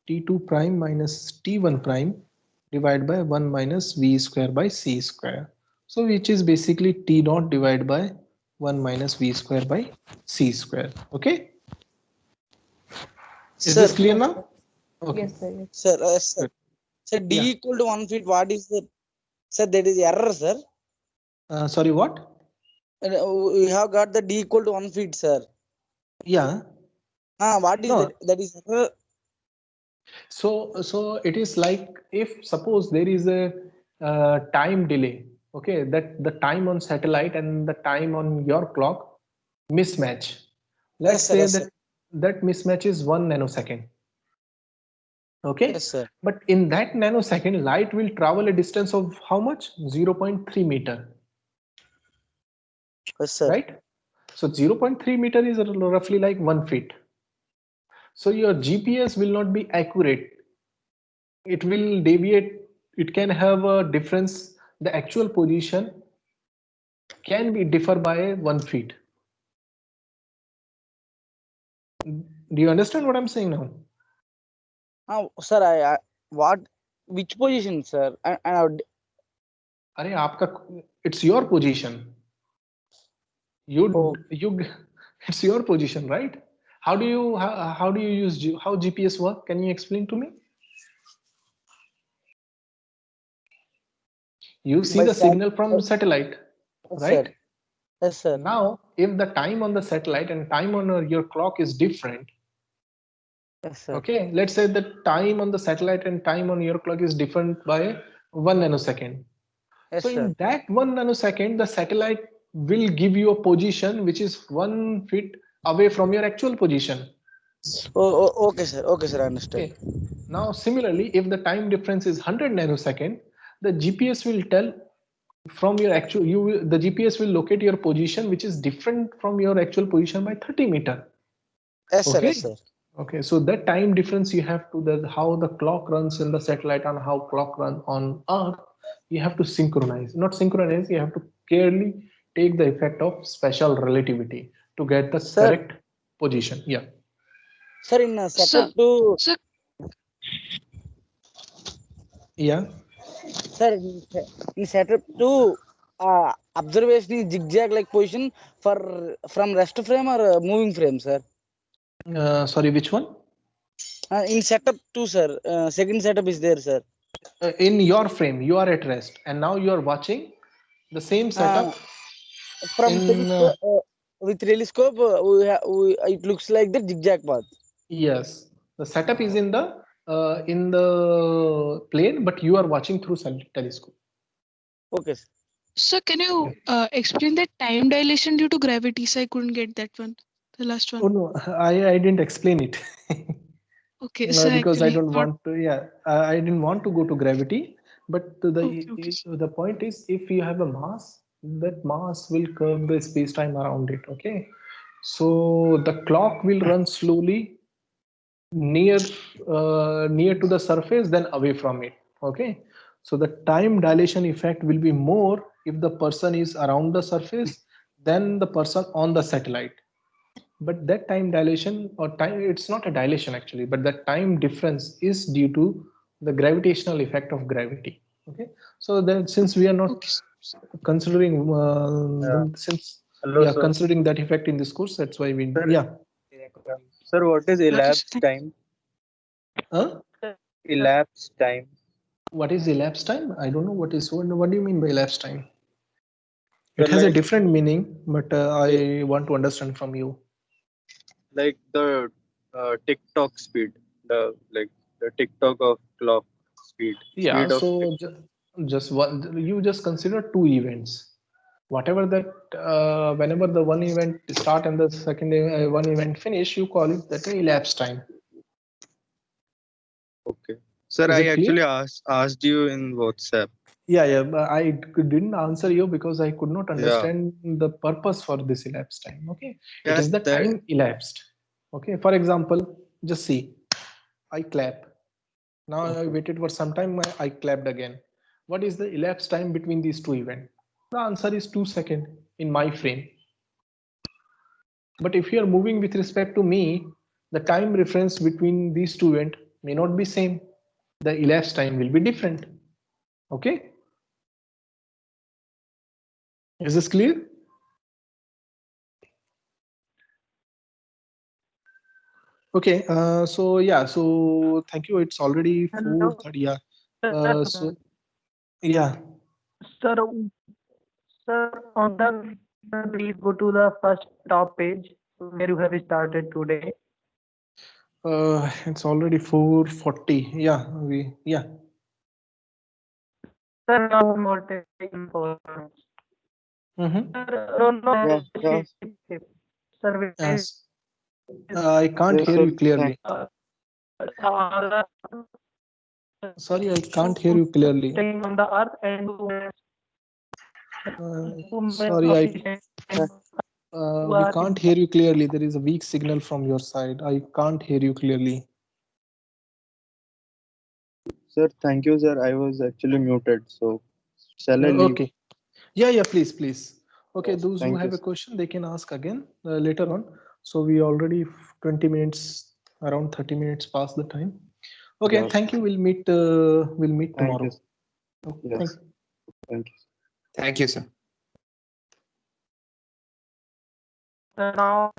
Speaker 1: T2 prime minus T1 prime divided by 1 minus V square by C square. So which is basically T naught divided by 1 minus V square by C square. Okay. Is
Speaker 11: Sir,
Speaker 1: this clear now? Okay.
Speaker 15: Yes, sir. Yes.
Speaker 11: sir, sir, sir, D
Speaker 1: Yeah.
Speaker 11: equal to 1 feet. What is the, sir? That is error, sir.
Speaker 1: Sorry, what?
Speaker 11: We have got the D equal to 1 feet, sir.
Speaker 1: Yeah.
Speaker 11: What is
Speaker 1: No.
Speaker 11: that? That is error.
Speaker 1: So it is like, if suppose there is a time delay, okay, that the time on satellite and the time on your clock mismatch. Let's
Speaker 11: Yes, sir.
Speaker 1: say
Speaker 11: Yes,
Speaker 1: that
Speaker 11: sir.
Speaker 1: that mismatch is 1 nanosecond. Okay,
Speaker 11: Yes, sir.
Speaker 1: but in that nanosecond, light will travel a distance of how much? 0.3 meter.
Speaker 11: Yes, sir.
Speaker 1: Right? So 0.3 meter is roughly like 1 feet. So your GPS will not be accurate. It will deviate. It can have a difference. The actual position can be differ by 1 feet. Do you understand what I'm saying now?
Speaker 11: Sir, I what, which position, sir? And
Speaker 1: अरे आपका, it's your position. You it's your position, right? How do you use how GPS work? Can you explain to me? You see
Speaker 11: by
Speaker 1: the signal from satellite,
Speaker 11: Yes,
Speaker 1: right?
Speaker 11: sir. Yes, sir.
Speaker 1: Now, if the time on the satellite and time on your clock is different,
Speaker 11: Yes, sir.
Speaker 1: okay, let's say the time on the satellite and time on your clock is different by 1 nanosecond.
Speaker 11: Yes,
Speaker 1: So
Speaker 11: sir.
Speaker 1: in that 1 nanosecond, the satellite will give you a position which is 1 feet away from your actual position.
Speaker 11: Okay, sir. Okay, sir. I understand.
Speaker 1: Okay. Now, similarly, if the time difference is 100 nanosecond, the GPS will tell from your actual, the GPS will locate your position which is different from your actual position by 30 meter.
Speaker 11: Yes, sir.
Speaker 1: Okay.
Speaker 11: Yes, sir.
Speaker 1: Okay, so that time difference you have to, the how the clock runs in the satellite and how clock run on Earth, you have to synchronize. Not synchronize, you have to carefully take the effect of special relativity to get the correct position. Yeah.
Speaker 11: Sir, in setup to
Speaker 1: Yeah.
Speaker 11: sir, in setup to observation is zigzag like position for from rest frame or moving frame, sir.
Speaker 1: Sorry, which one?
Speaker 11: In setup too, sir. Second setup is there, sir.
Speaker 1: In your frame, you are at rest, and now you are watching the same setup
Speaker 11: From
Speaker 1: in.
Speaker 11: telescope, with telescope, it looks like the zigzag path.
Speaker 1: Yes, the setup is in the plane, but you are watching through telescope.
Speaker 11: Okay.
Speaker 17: Sir, can you explain the time dilation due to gravity? So I couldn't get that one, the last one.
Speaker 1: Oh no, I didn't explain it.
Speaker 17: Okay, so
Speaker 1: Because I
Speaker 17: actually
Speaker 1: don't want to. Yeah, I didn't want to go to gravity. But the point is, if you have a mass, that mass will curve the space time around it. Okay, so the clock will run slowly near to the surface than away from it. Okay, so the time dilation effect will be more if the person is around the surface than the person on the satellite. But that time dilation, or time, it's not a dilation actually, but the time difference is due to the gravitational effect of gravity. Okay, so then since we are not considering since
Speaker 2: Hello,
Speaker 1: we are
Speaker 2: sir.
Speaker 1: considering that effect in this course, that's why we
Speaker 2: Sir, what is elapsed time?
Speaker 1: Huh?
Speaker 2: Elapsed time.
Speaker 1: What is elapsed time? I don't know what do you mean by elapsed time?
Speaker 2: Sir,
Speaker 1: It has a
Speaker 2: like,
Speaker 1: different meaning, but I want to understand from you.
Speaker 2: like the TikTok speed, the TikTok of clock speed.
Speaker 1: Yeah,
Speaker 2: Speed of
Speaker 1: so just one, you just consider two events. Whatever that, whenever the one event start and the second one event finish, you call it that elapsed time.
Speaker 2: Okay. Sir,
Speaker 1: Is
Speaker 2: I
Speaker 1: it clear?
Speaker 2: actually asked you in WhatsApp.
Speaker 1: Yeah, but I didn't answer you because I could not understand the purpose for this elapsed time. Okay, it
Speaker 2: Yeah,
Speaker 1: is the
Speaker 2: that
Speaker 1: time elapsed. Okay, for example, just see, I clap. Now I waited for some time, I clapped again. What is the elapsed time between these two events? The answer is 2 seconds in my frame. But if you are moving with respect to me, the time reference between these two events may not be same. The elapsed time will be different. Okay. Is this clear? Okay. So yeah. So thank you. It's already 4:30. Yeah. So yeah.
Speaker 12: Sir, sir, on the please go to the first top page where you have started today.
Speaker 1: It's already 4:40. Yeah. Yeah.
Speaker 12: Sir, now more important. Sir,
Speaker 1: Yes. I can't hear you clearly. Sorry, I can't hear you clearly.
Speaker 12: Staying on the earth and
Speaker 1: Sorry, we can't hear you clearly. There is a weak signal from your side. I can't hear you clearly.
Speaker 2: Sir, thank you, sir. I was actually muted, so shall I leave?
Speaker 1: Okay. Yeah, please. Okay,
Speaker 2: Yes,
Speaker 1: those who
Speaker 2: thank
Speaker 1: have
Speaker 2: you,
Speaker 1: a question, they can ask again later on. So we already 20 minutes, around 30 minutes past the time. Okay,
Speaker 2: Yes.
Speaker 1: thank you. We'll meet
Speaker 2: Thank
Speaker 1: tomorrow.
Speaker 2: you.
Speaker 1: Okay,
Speaker 2: Yes. Thank you.
Speaker 4: Thank you, sir.
Speaker 12: now